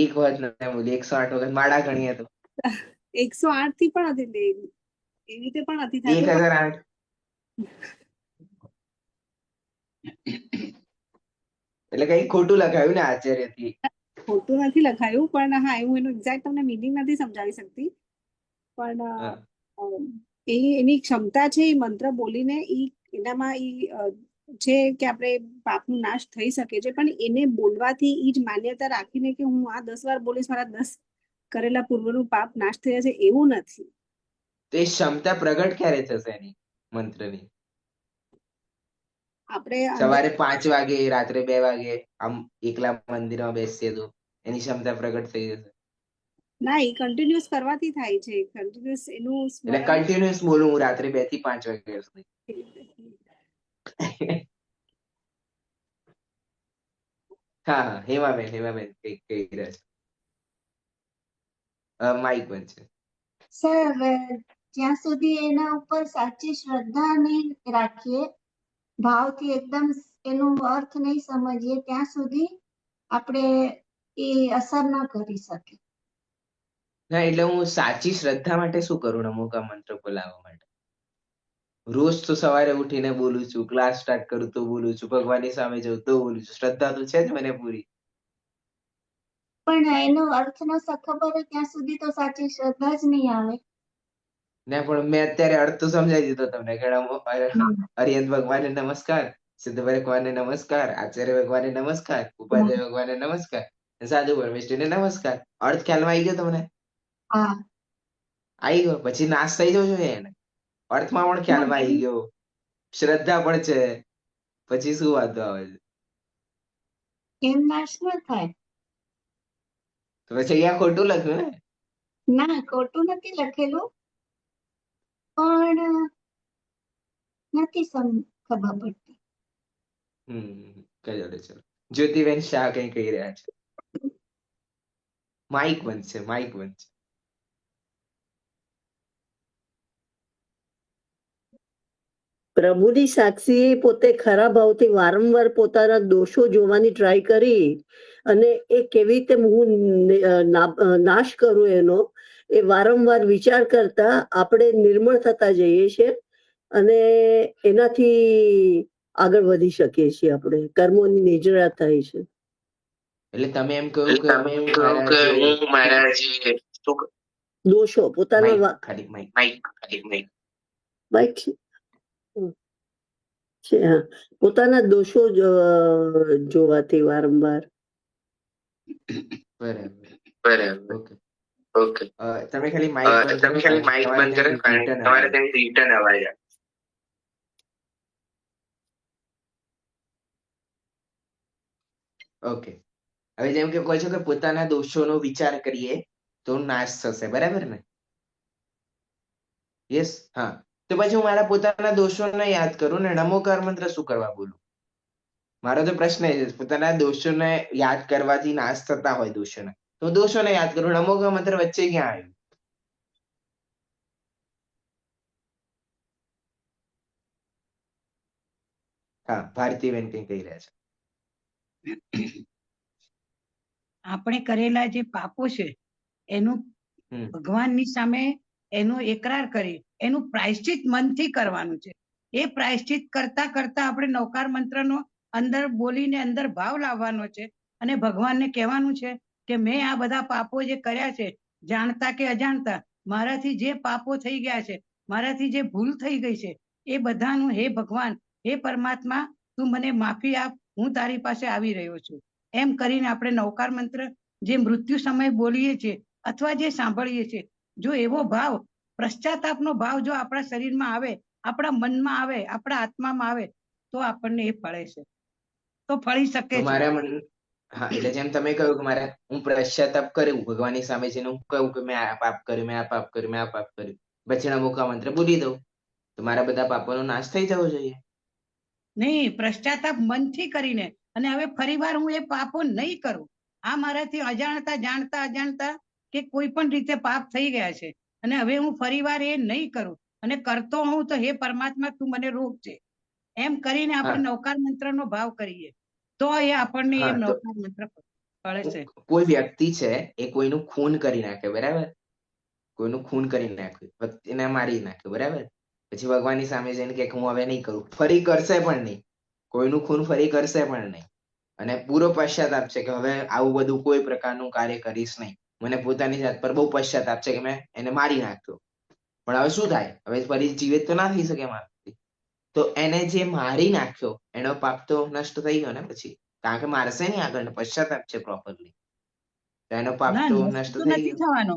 એક વખત ના બોલીએ, 108 વખત માળા ગણીએ તો? 108 થી પણ નથી, એવી રીતે પણ નથી થતું. 1008? એટલે કઈ ખોટું લખાયું ને આચાર્યથી? ખોટું નથી લખાયું, પણ હા, હું એનું એક્ઝેક્ટ તમને મિનિંગ નથી સમજાવી શકતી, પણ હા, એની ક્ષમતા છે એ મંત્ર બોલીને એનામાં છે કે આપણે પાપનો નાશ થઈ શકે છે. પણ એને બોલવાથી એ જ માન્યતા રાખીને કે હું આ 10 વાર બોલીશ મારા 10 કરેલા પૂર્વનું પાપ નાશ થઈ જશે, એવું નથી. તો એ ક્ષમતા પ્રગટ ક્યારે થશે એની મંત્રની? આપણે અંદર સવારે 5 વાગે, રાત્રે 2 વાગે આમ એકલા મંદિરમાં બેસીએ તો એની ક્ષમતા પ્રગટ થઈ જશે? ના, એ કન્ટિન્યુઅસ કરવાથી થાય છે, કન્ટિન્યુઅસ એનું એટલે સ્મરણ. કન્ટિન્યુઅસ બોલું હું રાત્રે 2 થી 5 વાગ્યા સુધી? હા હા, હેમાબેન કઈક કહી રહ્યા છે. માઇક બંધ છે. સર, જ્યાં સુધી એના ઉપર સાચી શ્રદ્ધા નહીં રાખીએ, ભાવથી એકદમ એનો અર્થ નહીં સમજીએ, ત્યાં સુધી આપણે એ અસર ન કરી શકે. ના, એટલે હું સાચી શ્રદ્ધા માટે શું કરું? નમોકા મંત્ર બોલાવવા માટે રોજ તો સવારે ઉઠીને બોલું છું, ક્લાસ સ્ટાર્ટ કરું તો બોલું છું, ભગવાનની સામે જઉં તો બોલું છું, શ્રદ્ધા તો છે જ મને પૂરી. પણ એનો અર્થ ન ખબર હોય ત્યાં સુધી તો સાચી શ્રદ્ધા જ નહીં આવે. ના પણ મેં અત્યારે અર્થ તો સમજાવી દીધો તમને કે અરિયંત ભગવાનને નમસ્કાર, સિદ્ધ ભગવાનને નમસ્કાર, આચાર્ય ભગવાનને નમસ્કાર, ઉપાધ્યાય ભગવાનને નમસ્કાર, સાધુ પરમેશ્વરને નમસ્કાર. અર્થ ખ્યાલમાં આવી ગયો તમને? હા આવી ગયો. પછી નાશ થઈ જવો જોઈએ એને. અર્થમાં પણ ખ્યાલમાં આવી ગયો, શ્રદ્ધા પણ છે, પછી શું વાંધો આવે છે? એમ નાશ ન થાય. તો પછી અહીંયા ખોટું લખ્યું ને? ના ખોટું નથી લખેલું, પણ નથી ખબર પડતી. ચલો ચલો. જ્યોતિબેન શાહ કઈ કહી રહ્યા છે. માઇક બંધ છે, માઇક બંધ છે. પ્રભુની સાક્ષીએ પોતે ખરા ભાવથી વારંવાર પોતાના દોષો જોવાની ટ્રાય કરી અને એ કેવી રીતે હું નાશ કરું એનો એ વારંવાર વિચાર કરતા આપણે નિર્મળ થતા જઈએ છીએ અને એનાથી આગળ વધી શકીએ છીએ. આપણે કર્મોની નિજરા થાય છે. એટલે તમે એમ કહ્યું કે હું મારા જે દોષો પોતાના ખાલી માઇક બાઈક છે, હા, પોતાના દોષો જોવાથી વારંવાર. બરાબર. Okay okay. તમે ખાલી માઇક બંધ કરો, તમારે ત્યાં રિટર્ન અવાજ આવે. ઓકે. હવે જેમ કે કહો છો કે પોતાના દોષોનો વિચાર કરીએ તો નાશ થશે, બરાબર ને? યસ. હા. તો પછી હું મારા પોતાના દોષોને યાદ કરું ને નમોકાર મંત્ર શું કરવા બોલું? મારો તો પ્રશ્ન એ છે, પોતાના દોષોને યાદ કરવાથી નાશ થતા હોય દોષોને, તો દોષોને યાદ કરું, નમોકાર મંત્ર વચ્ચે ક્યાં આવ્યું? હા, ભારતીબેન કઈ કહી રહ્યા છે. આપણે કરેલા જે પાપો છે એનું ભગવાનની સામે એનો એકરાર કરી એનું પ્રાયશ્ચિત મનથી કરવાનું છે. એ પ્રાયશ્ચિત કરતા કરતા આપણે નવકાર મંત્રનો અંદર બોલીને અંદર ભાવ લાવવાનો છે અને ભગવાનને કહેવાનું છે કે મેં આ બધા પાપો જે કર્યા છે, જાણતા કે અજાણતા, મારાથી જે પાપો થઈ ગયા છે, મારાથી જે ભૂલ થઈ ગઈ છે, એ બધાનું હે ભગવાન, હે પરમાત્મા, તું મને માફી આપ, હું તારી પાસે આવી રહ્યો છું. એમ કરીને આપણે નવકાર મંત્ર જે મૃત્યુ સમય બોલીએ છીએ અથવા જે સાંભળીએ છીએ, જો એવો ભાવ પશ્ચાતાપનો ભાવ જો આપણા શરીરમાં આવે, આપણા મનમાં આવે, આપણા આત્મામાં આવે, તો આપણને એ ફળે છે, તો ફળી શકે છે. મારા મન હા, એટલે જેમ તમે કહ્યું કે મારે હું પશ્ચાતાપ કરું ભગવાનની સામે જઈને, હું કહું કે મેં આ પાપ કર્યું, મેં આ પાપ કર્યું, મેં આ પાપ કર્યું, પછી નમોકાર મંત્ર બોલી દઉં, તો મારા બધા પાપોનો નાશ થઈ જવો જોઈએ. નહીં, પશ્ચાતાપ મનથી કરીને અને હવે ફરીવાર હું એ પાપો નહીં કરું. આ મારાથી અજાણતા જાણતા અજાણતા કે કોઈ પણ રીતે પાપ થઈ ગયા છે અને હવે હું ફરીવાર એ નહીં કરું અને કરતો હું તો હે પરમાત્મા તું મને રોકજે. એમ કરીને આપણે નવકાર મંત્રનો ભાવ કરીએ તો એ આપણને એ નવકાર મંત્ર ફળે છે. કોઈ વ્યક્તિ છે એ કોઈનું ખૂન કરી નાખે, બરાબર? કોઈનું ખૂન કરી નાખ્યું, વ્યક્તિને મારી નાખ્યું, બરાબર? પછી ભગવાનની સામે જઈને કે હું હવે નહીં કરું, ફરી કરશે પણ નહીં, કોઈનું ખૂન ફરી કરશે પણ નહીં, અને પૂરો પશ્ચાતાપ છે કે હવે આવું બધું કોઈ પ્રકારનું કાર્ય કરીશ નહીં. મને પોતાની જાત પર બહુ પશ્ચાતાપ છે કે મેં એને મારી નાખ્યો, પણ હવે શું થાય? હવે ફરી જીવિત તો ના થઈ શકે મારાથી. તો એને જે મારી નાખ્યો એનો પાપ તો નષ્ટ થઈ ગયો ને પછી, કારણ કે મારશે નહીં આગળ, પશ્ચાતાપ છે પ્રોપરલી, તો એનો પાપ તો નષ્ટ થઈ ગયો. થવાનો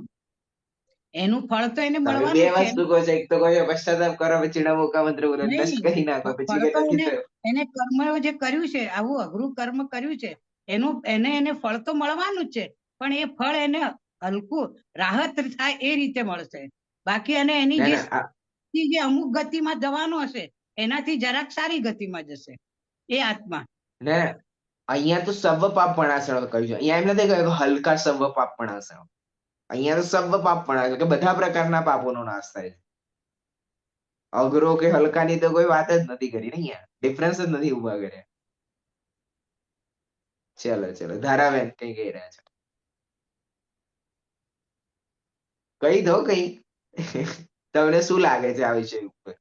એનું ફળ તો એને તમે બે મળવાનું છે. વસ્તુ કહો છો, એક તો કહો છો પશ્ચાતાપ કરો, પછી નમોકાર મંત્ર બોલો, નષ્ટ કરી નાખો, પછી કે નથી થયો. એને કર્મ જે કર્યું છે, આવું અઘરું કર્મ કર્યું છે, એનું એને ફળ તો મળવાનું જ છે, પણ એ ફળ એને હલકું રાહત થાય એ રીતે મળશે. બાકી એને એની જે અમુક ગતિમાં જવાનો હશે એનાથી જરાક સારી ગતિમાં જશે એ આત્મા. ને અહીંયા તો સર્વ પાપ પણાસણ કહ્યું છે, અહીંયા એમ નથી કહ્યું કે હલકા સર્વ પાપ પણાસણ. અહીંયા તો સર્વ પાપ પણાસણ કે બધા પ્રકારના પાપોનો નાશ થાય છે. અઘરો કે હલકાની તો કોઈ વાત જ નથી કરી ને, અહીંયા ડિફરન્સ જ નથી ઉભા કર્યા. ચલો ચલો, ધારાબેન કઈ કહી રહ્યા છે? કહી દો કઈ. તમને શું લાગે છે આ વિષય ઉપર?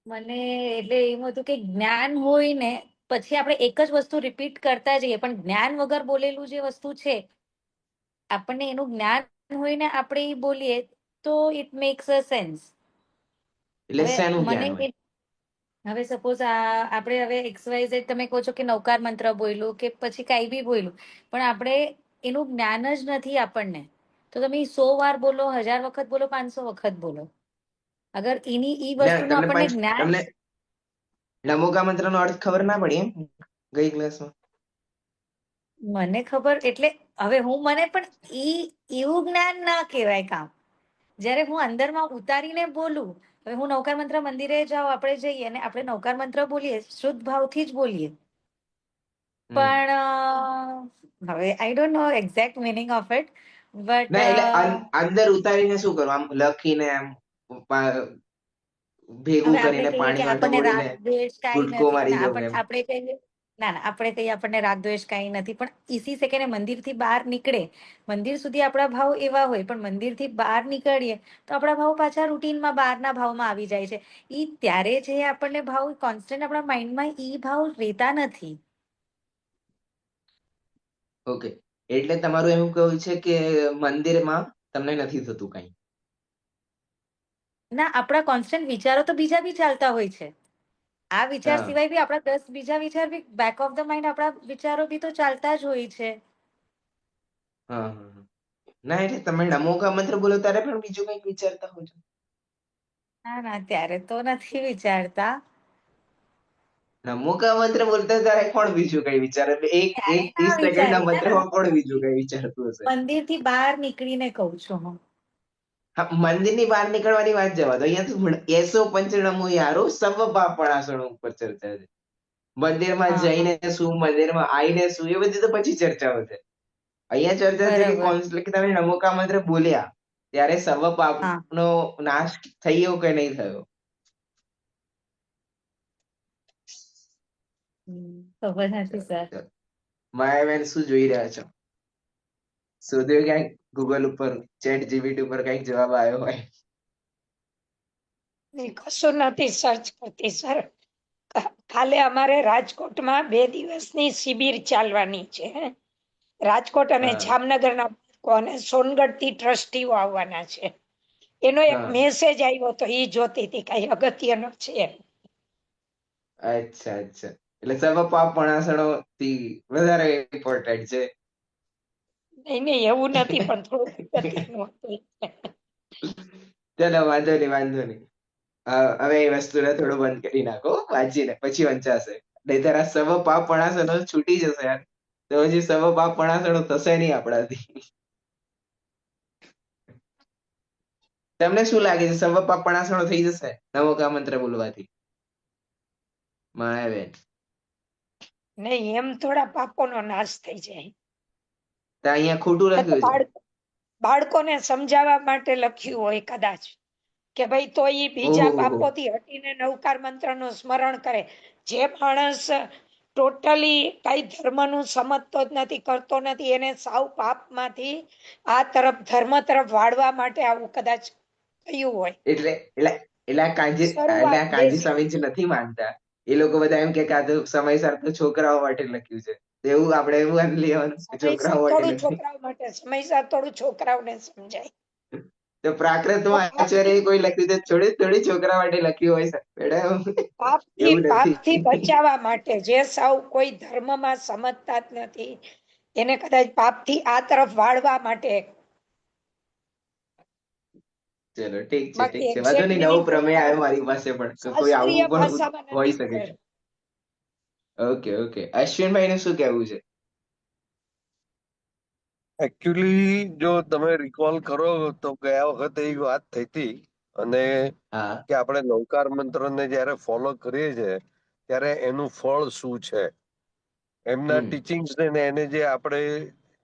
મને એટલે એવું હતું કે જ્ઞાન હોય ને પછી આપણે એક જ વસ્તુ રિપીટ કરતા જઈએ, પણ જ્ઞાન વગર બોલેલું જે વસ્તુ છે આપણને એનું જ્ઞાન હોય ને આપણે ઈ બોલીએ તો ઇટ મેક્સ અ સેન્સ. એટલે હવે શેનું મને જ્ઞાન હોય? હવે સપોઝ આપણે હવે XYZ તમે કહો છો કે નવકાર મંત્ર બોલ્યું કે પછી કાંઈ બી બોલ્યું, પણ આપણે એનું જ્ઞાન જ નથી આપણને, તો તમે 100 વાર બોલો, 1000 વખત બોલો, 500 વખત બોલો, અગર એની ઈ વસ્તુનું આપણને જ્ઞાન તમને નમોકા મંત્ર નો અર્થ ખબર ના પડી એમ ગઈ ક્લાસમાં? મને ખબર એટલે હવે મને પણ એવું જ્ઞાન ના કહેવાય કામ. જ્યારે હું અંદરમાં ઉતારીને બોલું, હવે હું નવકાર મંત્ર મંદિરે જાઉં, આપણે જઈએ અને આપણે નવકાર મંત્ર બોલીએ, શુદ્ધ ભાવથી જ બોલીએ, પણ હવે I don't know exact meaning of it, but ના એટલે અંદર ઉતારીને શું કરવું? આમ લખીને આમ ભેગું હવે આપણે કરીને કહીએ કે પાણીમાં આપણને ઢોળીને રાગ દ્વેષ કાંઈ ગુટકો નથી, મારી ના જવું એમ. આપણે કહીએ આપણે કહીએ આપણને રાગ દ્વેષ કાંઈ નથી, પણ ઈસી સેકન્ડે મંદિરથી બહાર નીકળે, મંદિર સુધી આપણા ભાવ એવા હોય, પણ મંદિરથી બહાર નીકળીએ તો આપણા ભાવ પાછા રૂટીનમાં બહારના ભાવમાં આવી જાય છે. ઈ ત્યારે જે આપણને ભાવ કોન્સ્ટન્ટ આપણા માઇન્ડમાં ઈ ભાવ રહેતા નથી. ઓકે, એટલે તમારું એવું કહેવું છે કે મંદિરમાં તમને નથી થતું કઈ? ના, આપણા કોન્સ્ટન્ટ વિચારો તો બીજા બી ચાલતા હોય છે. આ વિચાર હા સિવાય બી આપણા 10 બીજા વિચાર બી બેક ઓફ ધ માઇન્ડ, આપણા વિચારો બી તો ચાલતા જ હોય છે. હા હા. ના એટલે તમે નમોકા મંત્ર બોલો ત્યારે પણ બીજું કંઈક વિચારતા હો છો? ના ત્યારે તો નથી વિચારતા. નમોકા મંત્ર બોલતા ત્યારે કોણ બીજું કઈ વિચારે? એક ત્યારે એક ના 30 સેકન્ડ ના વિચારીએ ને, મંત્રમાં કોણ બીજું કઈ વિચારતું હશે? મંદિરથી બહાર નીકળીને કહું છું હું. હા, મંદિરની બહાર નીકળવાની વાત જવા દો. અહીંયા તો એસો પંચનમો યારો સર્વ પાપણાસણો ઉપર ચર્ચા છે. મંદિરમાં હા હા જઈને શું, મંદિરમાં આવીને શું, એ બધી તો પછી ચર્ચાઓ છે. અહીંયા ચર્ચા છે કે બરાબર. કોન્સ્ટન્ટ કે તમે નમોકા મંત્ર બોલ્યા ત્યારે સર્વ હા પાપનો નાશ થયો કે નહીં થયો? ખબર નથી સર. માયાબેન શું જોઈ રહ્યા છો? શોધ્યું ક્યાંક ગૂગલ ઉપર, ચેટ જીપીટી ઉપર કઈક જવાબ આવ્યો હોય? કશું નથી સર્ચ કરતી સર. કાલે અમારે રાજકોટમાં 2 દિવસની શિબિર ચાલવાની છે. રાજકોટ અને હા જામનગરના બાળકો અને સોનગઢ થી ટ્રસ્ટીઓ આવવાના છે. એનો એક હા મેસેજ આવ્યો તો એ જોતી હતી, કઈ અગત્યનો છે. અચ્છા અચ્છા, એટલે સર્વ પાપણાસણો થી વધારે ઇમ્પોર્ટન્ટ છે. નહીં એવું નથી, પણ થોડું અગત્યનું હતું. ચલો વાંધો નહીં, વાંધો નહીં. હવે એ વસ્તુને થોડું બંધ કરી નાખો વાંચીને, પછી વંચાશે. નહીતર આ સર્વ પાપણાસણો છૂટી જશે યાર, તો હજી સર્વ પાપણાસણો થશે નહીં આપણાથી. તમને શું લાગે છે, સર્વ પાપણાસણો થઈ જશે નમોકા મંત્ર બોલવાથી? માયાબેન નહીં, એમ થોડા પાપોનો નાશ થઈ જાય. તો અહીંયા ખોટું આ તો લખ્યું છે. બાળકોને સમજાવવા માટે લખ્યું હોય કદાચ, કે ભાઈ તો એ બીજા ઓહો, પાપોથી હટીને નવકાર મંત્રનું સ્મરણ કરે. જે માણસ ટોટલી કઈ ધર્મનું સમજતો જ નથી, કરતો નથી, એને સાવ પાપમાંથી આ તરફ ધર્મ તરફ વાળવા માટે આવું કદાચ થયું હોય. એટલે એટલે એટલે આ શરૂઆત કાંજી બેઝિક. સ્વામી જ નથી માનતા. એ લોકો બધા એમ કે આ તો સમયસર તો છોકરાઓ માટે લખ્યું છે. તો એવું આપણે એવું માની લેવાનું કે સમયસર છોકરાઓ માટે થોડું નથી. છોકરાઓ માટે, સમયસર થોડું છોકરાઓને સમજાય. તો પ્રાકૃતમાં પાપથી આચાર્ય કોઈ લખ્યું છે, થોડી થોડી છોકરા માટે લખ્યું હોય છે મેડમ? પાપથી એવું પાપથી નથી. બચાવવા માટે, જે સાવ કોઈ ધર્મમાં સમજતા જ નથી, એને કદાચ પાપથી આ તરફ વાળવા માટે. ચલો ઠીક છે, ઠીક બાકી છે, વાંધો એક્ઝેક્ટ નહીં. નવો મિનિંગ પ્રમેય આવ્યો મારી પાસે પણ, કે કોઈ આવું શાસ્ત્રીય પણ ભાષામાં હોઈ નથી શકે ખબર. છે. ઓકે ઓકે, અશ્વિનભાઈ નું શું કહેવું છે? એકચ્યુઅલી જો તમે રિકોલ કરો તો ગયા વખતે એક વાત થઈ હતી, અને હા કે આપણે નવકાર મંત્રને જયારે ફોલો કરીએ છીએ ત્યારે એનું ફળ શું છે, એમના ટીચિંગ્સ ને એને જે આપણે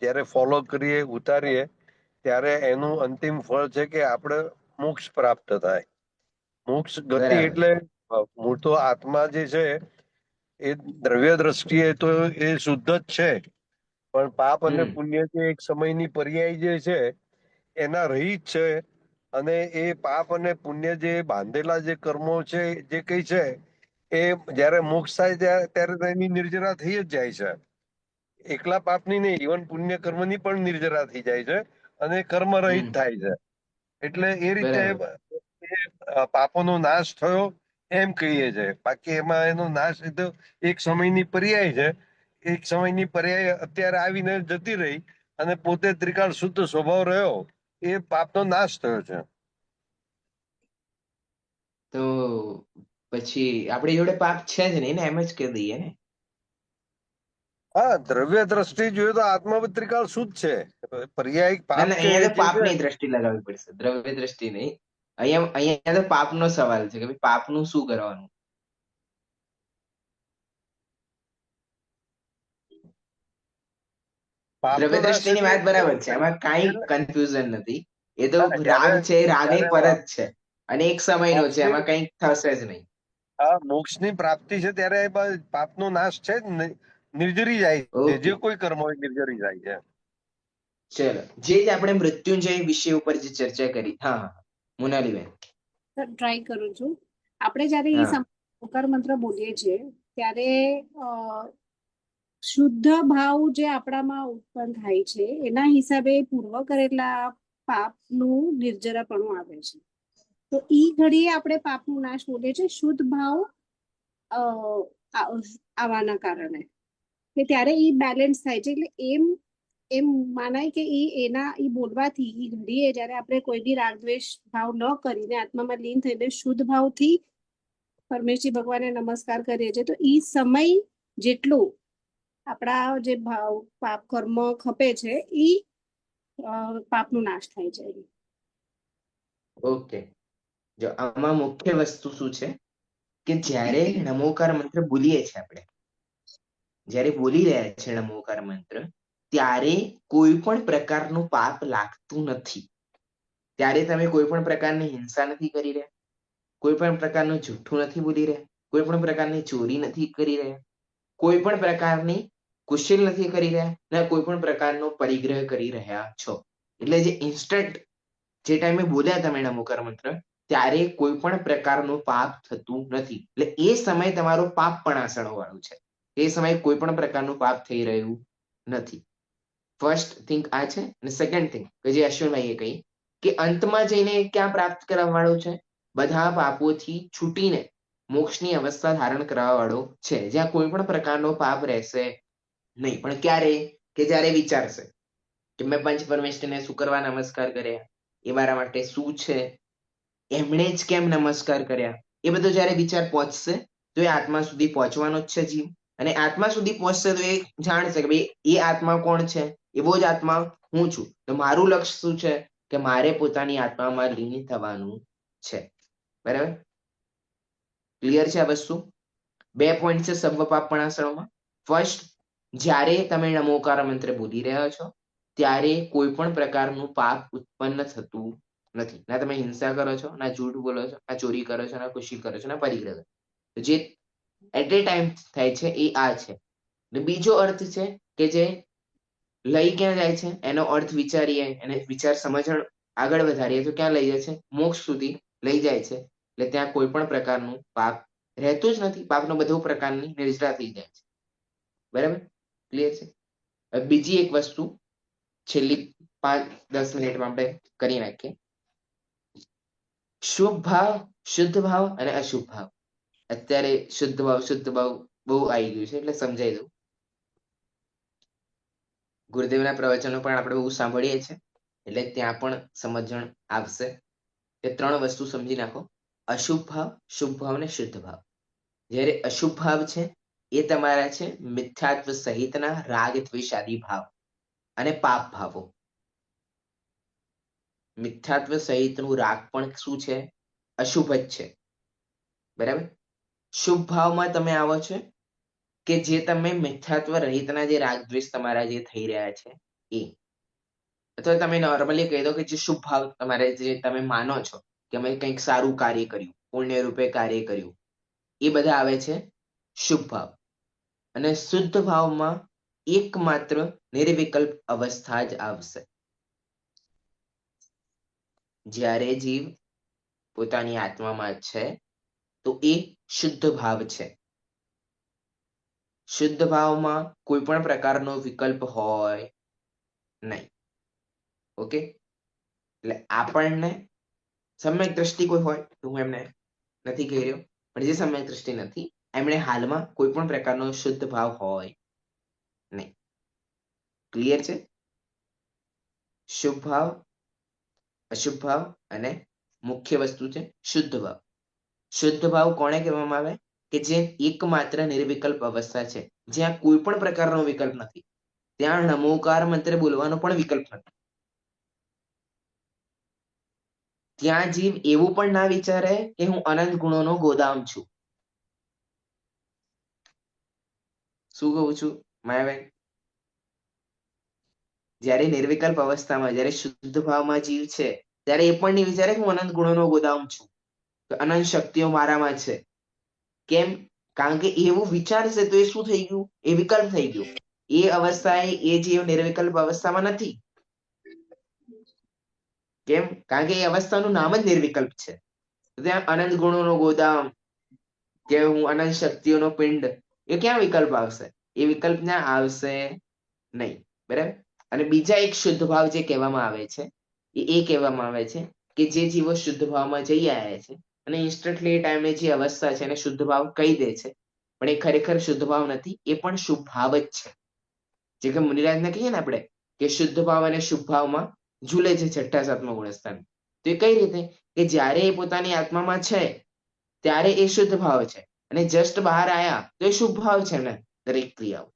જયારે ફોલો કરીએ, ઉતારીએ, ત્યારે એનું અંતિમ ફળ છે કે આપણે મોક્ષ પ્રાપ્ત થાય. મોક્ષ ગતિ બરાબર. એટલે મૂળ તો આત્મા જે છે એ દ્રવ્ય દ્રષ્ટિએ તો એ શુદ્ધ જ છે, પણ પાપ અને પુણ્ય જે એક સમયની પર્યાય જે છે એના રહિત છે. અને એ પાપ અને પુણ્ય જે બાંધેલા જે કર્મો છે, જે કઈ છે, એ જયારે મોક્ષ થાય ત્યારે એની નિર્જરા થઈ જ જાય છે. એકલા પાપની નહીં, ઇવન પુણ્ય કર્મની પણ નિર્જરા થઈ જાય છે અને કર્મ રહિત થાય છે. એટલે એ રીતે પાપોનો નાશ થયો એમ કહીએ છે. બાકી એમાં એનો નાશ એ તો એક સમયની પર્યાય છે. એક સમયની પર્યાય અત્યારે આવીને જતી રહી અને પોતે ત્રિકાળ શુદ્ધ સ્વભાવ રહ્યો, એ પાપનો નાશ થયો છે. તો પછી આપણી જોડે પાપ છે જ નહીં ને, એમ જ કહી દઈએ ને. હા, દ્રવ્ય દ્રષ્ટિ જોઈએ તો આત્મા ત્રિકાળ શુદ્ધ છે. પર્યાયિક ના પાપ ના, કે અહીંયા તો જે છે, પાપની દ્રષ્ટિ લગાવવી પડશે, દ્રવ્ય દ્રષ્ટિ નહીં. અહીંયા તો પાપનો સવાલ છે કે ભાઈ પાપનું શું કરવાનું. પાપનો દ્રવ્ય નાશ દ્રષ્ટિની વાત બરાબર છે, એમાં કાંઈ કન્ફ્યુઝન નથી. એ તો રાગ છે, રાગની પરત છે અને એક સમયનો છે, એમાં કંઈ થશે જ નહીં. મોક્ષની પ્રાપ્તિ છે ત્યારે પાપનો નાશ છે જ નિર્જરી જાય છે. જે કોઈ કર્મ હોય નિર્જરી જાય છે. ચલો, જે આપણે મૃત્યુંજય વિષય ઉપર જે ચર્ચા કરી. હા હા, મોનાલીબેન. ટ્રાય કરું છું. આપણે જ્યારે એ ઓમકાર મંત્ર બોલીએ છીએ ત્યારે શુદ્ધ ભાવ જે આપણામાં ઉત્પન્ન થાય છે એના હિસાબે પૂર્વ કરેલા પાપનું નિર્જરાપણું આવે છે. તો ઈ ઘડીએ આપણે પાપનો નાશ બોલીએ છીએ શુદ્ધ ભાવ આવવાના કારણે, કે ત્યારે ઈ બેલેન્સ થાય છે. એટલે એમ માનાય કે ઈ બોલવાથી ઈ ઘડીએ જ્યારે આપણે કોઈ બી રાગદ્વેષ ભાવ ન કરીને આત્મામાં લીન થઈને શુદ્ધ ભાવથી પરમેશજી ભગવાનને નમસ્કાર કરીએ છીએ, તો ઈ સમય જેટલું આપણા જે ભાવ પાપ કર્મ ખપે છે ઈ પાપનો નાશ થાય છે. ઓકે, જો આમાં મુખ્ય વસ્તુ શું છે કે જ્યારે નમોકાર મંત્ર બોલીએ છીએ આપણે, જ્યારે બોલી રહ્યા છે નમોકાર મંત્ર, ત્યારે કોઈ પણ પ્રકારનું પાપ લાગતું નથી. ત્યારે તમે કોઈ પણ પ્રકારની હિંસા નથી કરી રહ્યા, કોઈ પણ પ્રકારનું જૂઠું નથી બોલી રહ્યા, કોઈ પણ પ્રકારની ચોરી નથી કરી રહ્યા, કોઈ પણ પ્રકારની કુશલ નથી કરી રહ્યા, ને કોઈ પણ પ્રકારનો પરિગ્રહ કરી રહ્યા છો. એટલે જે ઇન્સ્ટન્ટ જે ટાઈમે બોલ્યા તમે નમોકાર મંત્ર, ત્યારે કોઈ પણ પ્રકારનું પાપ થતું નથી. એટલે એ સમય તમારો પાપપણાસણો વાળું છે. એ સમયે કોઈ પણ પ્રકારનું પાપ થઈ રહ્યું નથી. ફર્સ્ટ થિંગ આ છે. અને સેકન્ડ થિંગ કે જે અશ્વિનભાઈએ કહી કે અંતમાં જઈને ક્યાં પ્રાપ્ત કરવા વાળો છે? બધા પાપોથી છૂટીને મોક્ષની અવસ્થા ધારણ કરવા વાળો છે, જ્યાં કોઈ પણ પ્રકારનો પાપ રહેશે નહીં. પણ ક્યારે? કે જ્યારે વિચારશે કે મેં પંચ પરમેશ્વરને શું કરવા નમસ્કાર કર્યા, એ મારા માટે શું છે, એમણે જ કેમ નમસ્કાર કર્યા, એ બધો જ્યારે વિચાર પહોંચશે તો એ આત્મા સુધી પહોંચવાનો જ છે જીવ. અને આત્મા સુધી પહોંચશે તો એ જાણશે કે ભાઈ એ આત્મા કોણ છે? એવો જ આત્મા હું છું. તો મારું લક્ષ્ય શું છે? કે મારે પોતાની આત્મામાં લીન થવાનું છે. બરાબર? ક્લિયર છે આ વસ્તુ? 2 પોઈન્ટ છે સર્વ પાપપણાસણોમાં. ફર્સ્ટ, જ્યારે તમે નમોકાર મંત્ર બોલી રહ્યા છો ત્યારે કોઈ પણ પ્રકારનું પાપ ઉત્પન્ન થતું નથી. ના તમે હિંસા કરો છો, ના જૂઠ બોલો છો, ના ચોરી કરો છો, ના ખુશી કરો છો, ના પરિગ્રહ કરો. જે એટ એ ટાઈમ થાય છે એ આ છે. બીજો અર્થ છે કે જે લઈ ક્યાં જાય છે એનો અર્થ વિચારીએ, એને વિચાર સમજણ આગળ વધારીએ તો ક્યાં લઈ જાય છે? મોક્ષ સુધી લઈ જાય છે. એટલે ત્યાં કોઈ પણ પ્રકારનું પાપ રહેતું જ નથી. પાપનો બધો પ્રકારની નિર્જરા થઈ જાય છે. બરાબર? ક્લિયર છે? બીજી એક વસ્તુ છેલ્લી 5-10 મિનિટમાં આપણે કરી નાખીએ. શુભ ભાવ, શુદ્ધ ભાવ અને અશુભ ભાવ. અત્યારે શુદ્ધ ભાવ બહુ આવી ગયું છે એટલે સમજાઈ દઉં. ગુરુદેવના પ્રવચનો પણ આપણે બહુ સાંભળીએ છીએ એટલે ત્યાં પણ સમજણ આવશે. એ 3 વસ્તુ સમજી નાખો: અશુભ ભાવ, શુભ ભાવ અને શુદ્ધ ભાવ. જ્યારે અશુભ ભાવ છે એ તમારા છે મિથ્યાત્વ સહિતના રાગ દ્વેષ આદિ ભાવ અને પાપ ભાવો. મિથ્યાત્વ સહિતનું રાગ પણ શું છે? અશુભ જ છે. બરાબર? શુભ ભાવમાં તમે આવો છો કે જે તમે મિથ્યાત્વ રહિતના જે રાગ દ્વેષ તમારા જે થઈ રહ્યા છે એ, અથવા તમે નોર્મલી કહી દો કે જે શુભ ભાવ તમારે જે તમે માનો છો કે અમે કંઈક સારું કાર્ય કર્યું, પુણ્ય રૂપે કાર્ય કર્યું, એ બધા આવે છે શુભ ભાવ. અને શુદ્ધ ભાવમાં એકમાત્ર નિર્વિકલ્પ અવસ્થા જ આવશે. જ્યારે જીવ પોતાની આત્મામાં છે તો એ શુદ્ધ ભાવ છે. શુદ્ધ ભાવમાં કોઈ પણ પ્રકારનો વિકલ્પ હોય નહીં. ઓકે, એટલે આપણને સમ્યક દ્રષ્ટિ કોઈ હોય તો હું એમને નથી કહી રહ્યો, પણ જે સમ્યક દ્રષ્ટિ નથી એમણે હાલમાં કોઈ પણ પ્રકારનો શુદ્ધ ભાવ હોય નહીં. ક્લિયર છે? શુભ ભાવ, અશુભ ભાવ અને મુખ્ય વસ્તુ છે શુદ્ધ ભાવ. શુદ્ધ ભાવ કોને કહેવામાં આવે? કે જે એકમાત્ર નિર્વિકલ્પ અવસ્થા છે, જ્યાં કોઈ પણ પ્રકારનો વિકલ્પ નથી. ત્યાં નમોકાર મંત્ર બોલવાનો પણ વિકલ્પ નથી. ત્યાં જીવ એવું પણ ના વિચારે કે હું અનંત ગુણોનો ગોદામ છું. શું કહું છું માયાબેન? જ્યારે નિર્વિકલ્પ અવસ્થામાં, જ્યારે શુદ્ધ ભાવમાં જીવ છે, ત્યારે એ પણ નહીં વિચારે કે હું અનંત ગુણોનો ગોદામ છું, અનંત શક્તિઓ મારામાં છે. કેમ? કારણ કે એવું વિચારશે તો એ શું થઈ ગયું? એ વિકલ્પ થઈ ગયું. એ અવસ્થાએ એ જીવ નિર્વિકલ્પ અવસ્થામાં નથી. કેમ? કારણ કે એ અવસ્થાનું નામ જ નિર્વિકલ્પ છે. ત્યાં અનંત ગુણોનો ગોદામ કે હું અનંત શક્તિઓનો પિંડ, એ ક્યાં વિકલ્પ આવશે? એ વિકલ્પ ના આવશે નહીં. બરાબર? અને બીજા એક શુદ્ધ ભાવ જે કહેવામાં આવે છે, એ કહેવામાં આવે છે કે જે જીવો શુદ્ધ ભાવમાં જઈ આવ્યા છે અને ઇન્સ્ટન્ટલી એ ટાઈમે જે અવસ્થા છે એને શુદ્ધ ભાવ કહી દે છે, પણ એ ખરેખર શુદ્ધ ભાવ નથી, એ પણ શુભ ભાવ જ છે. જે કે મુનિરાજને કહીએ ને આપણે કે શુદ્ધ ભાવ અને શુભ ભાવમાં ઝૂલે છે છઠ્ઠા સાતમા ગુણસ્થાન. તો એ કઈ રીતે? કે જ્યારે એ પોતાની આત્મામાં છે ત્યારે એ શુદ્ધ ભાવ છે, અને જસ્ટ બહાર આયા તો એ શુભ ભાવ છે ને દરેક ક્રિયાઓ.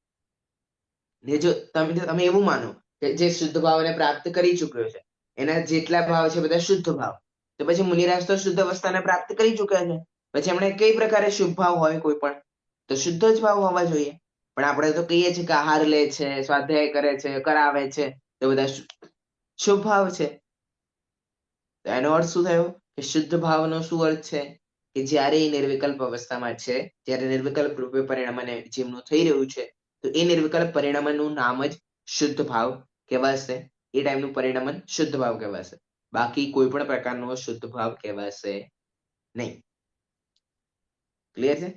ને જો તમે એવું માનો કે જે શુદ્ધ ભાવને પ્રાપ્ત કરી ચુક્યો છે એના જેટલા ભાવ છે બધા શુદ્ધ ભાવ, તો પછી મુનિરાજ તો શુદ્ધ અવસ્થાને પ્રાપ્ત કરી ચુક્યા છે, પછી એમણે કઈ પ્રકારે શુભ ભાવ હોય કોઈ પણ તો શુદ્ધ જ ભાવ હોવા જોઈએ. પણ આપણે તો કહીએ છીએ કે આહાર લે છે, સ્વાધ્યાય કરે છે, કરાવે છે, તો બધા શુભ ભાવ છે. તો એનો અર્થ શું થયો? કે શુદ્ધ ભાવનો શું અર્થ છે? કે જ્યારે એ નિર્વિકલ્પ અવસ્થામાં છે, જ્યારે નિર્વિકલ્પ રૂપે પરિણામને જેમનું થઈ રહ્યું છે, તો એ નિર્વિકલ્પ પરિણામનું નામ જ શુદ્ધ ભાવ કહેવાશે. એ ટાઈમનું પરિણામન શુદ્ધ ભાવ કહેવાશે. બાકી કોઈ પણ પ્રકારનો શુદ્ધ ભાવ કહેવાશે નહીં. ક્લિયર છે?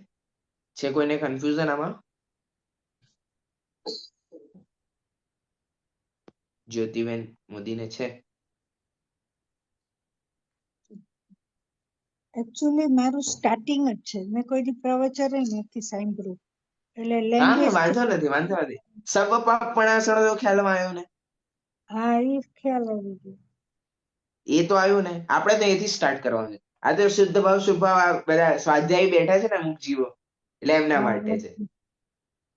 છે કોઈને કન્ફ્યુઝન આમાં? જ્યોતિબેન મોદીને છે? એકચ્યુઅલી મારું સ્ટાર્ટિંગ જ છે, મેં કોઈ દી પ્રવચન નથી સાંભળ્યું, એટલે હા લેંગ્વેજ વાંધો નથી, વાંધો નથી. સર્વપાપણાસણ તો ખ્યાલમાં આવ્યો ને? હા એ ખ્યાલ આવી ગયો. એ તો આવ્યું ને. આપણે તો એથી સ્ટાર્ટ કરવાનું. આ તો શુદ્ધ ભાવ શુભ ભાવ આ બધા સ્વાધ્યાયી બેઠા છે ને અમુક જીવો, એટલે એમના માટે છે.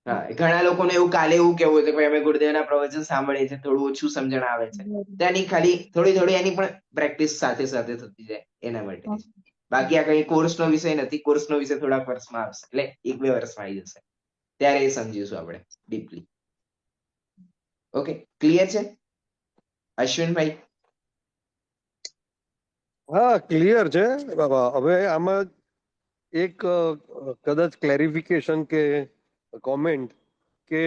હા, ઘણા લોકોને એવું કાલે એવું કેવું હતું કે અમે ગુરુદેવના પ્રવચન સાંભળીએ છીએ, થોડું ઓછું સમજણ આવે છે, ત્યાંની ખાલી થોડી એની પણ પ્રેક્ટિસ સાથે સાથે થતી જાય એના માટે. બાકી આ કઈ કોર્સનો વિષય નથી. કોર્સનો વિષય થોડાક વર્ષમાં આવશે, એટલે 1-2 વર્ષમાં આવી જશે, ત્યારે એ સમજીશું આપણે ડીપલી. ઓકે, ક્લિયર છે અશ્વિનભાઈ? હા ક્લિયર છે. હવે આમાં એક કદાચ ક્લેરિફિકેશન કે કોમેન્ટ કે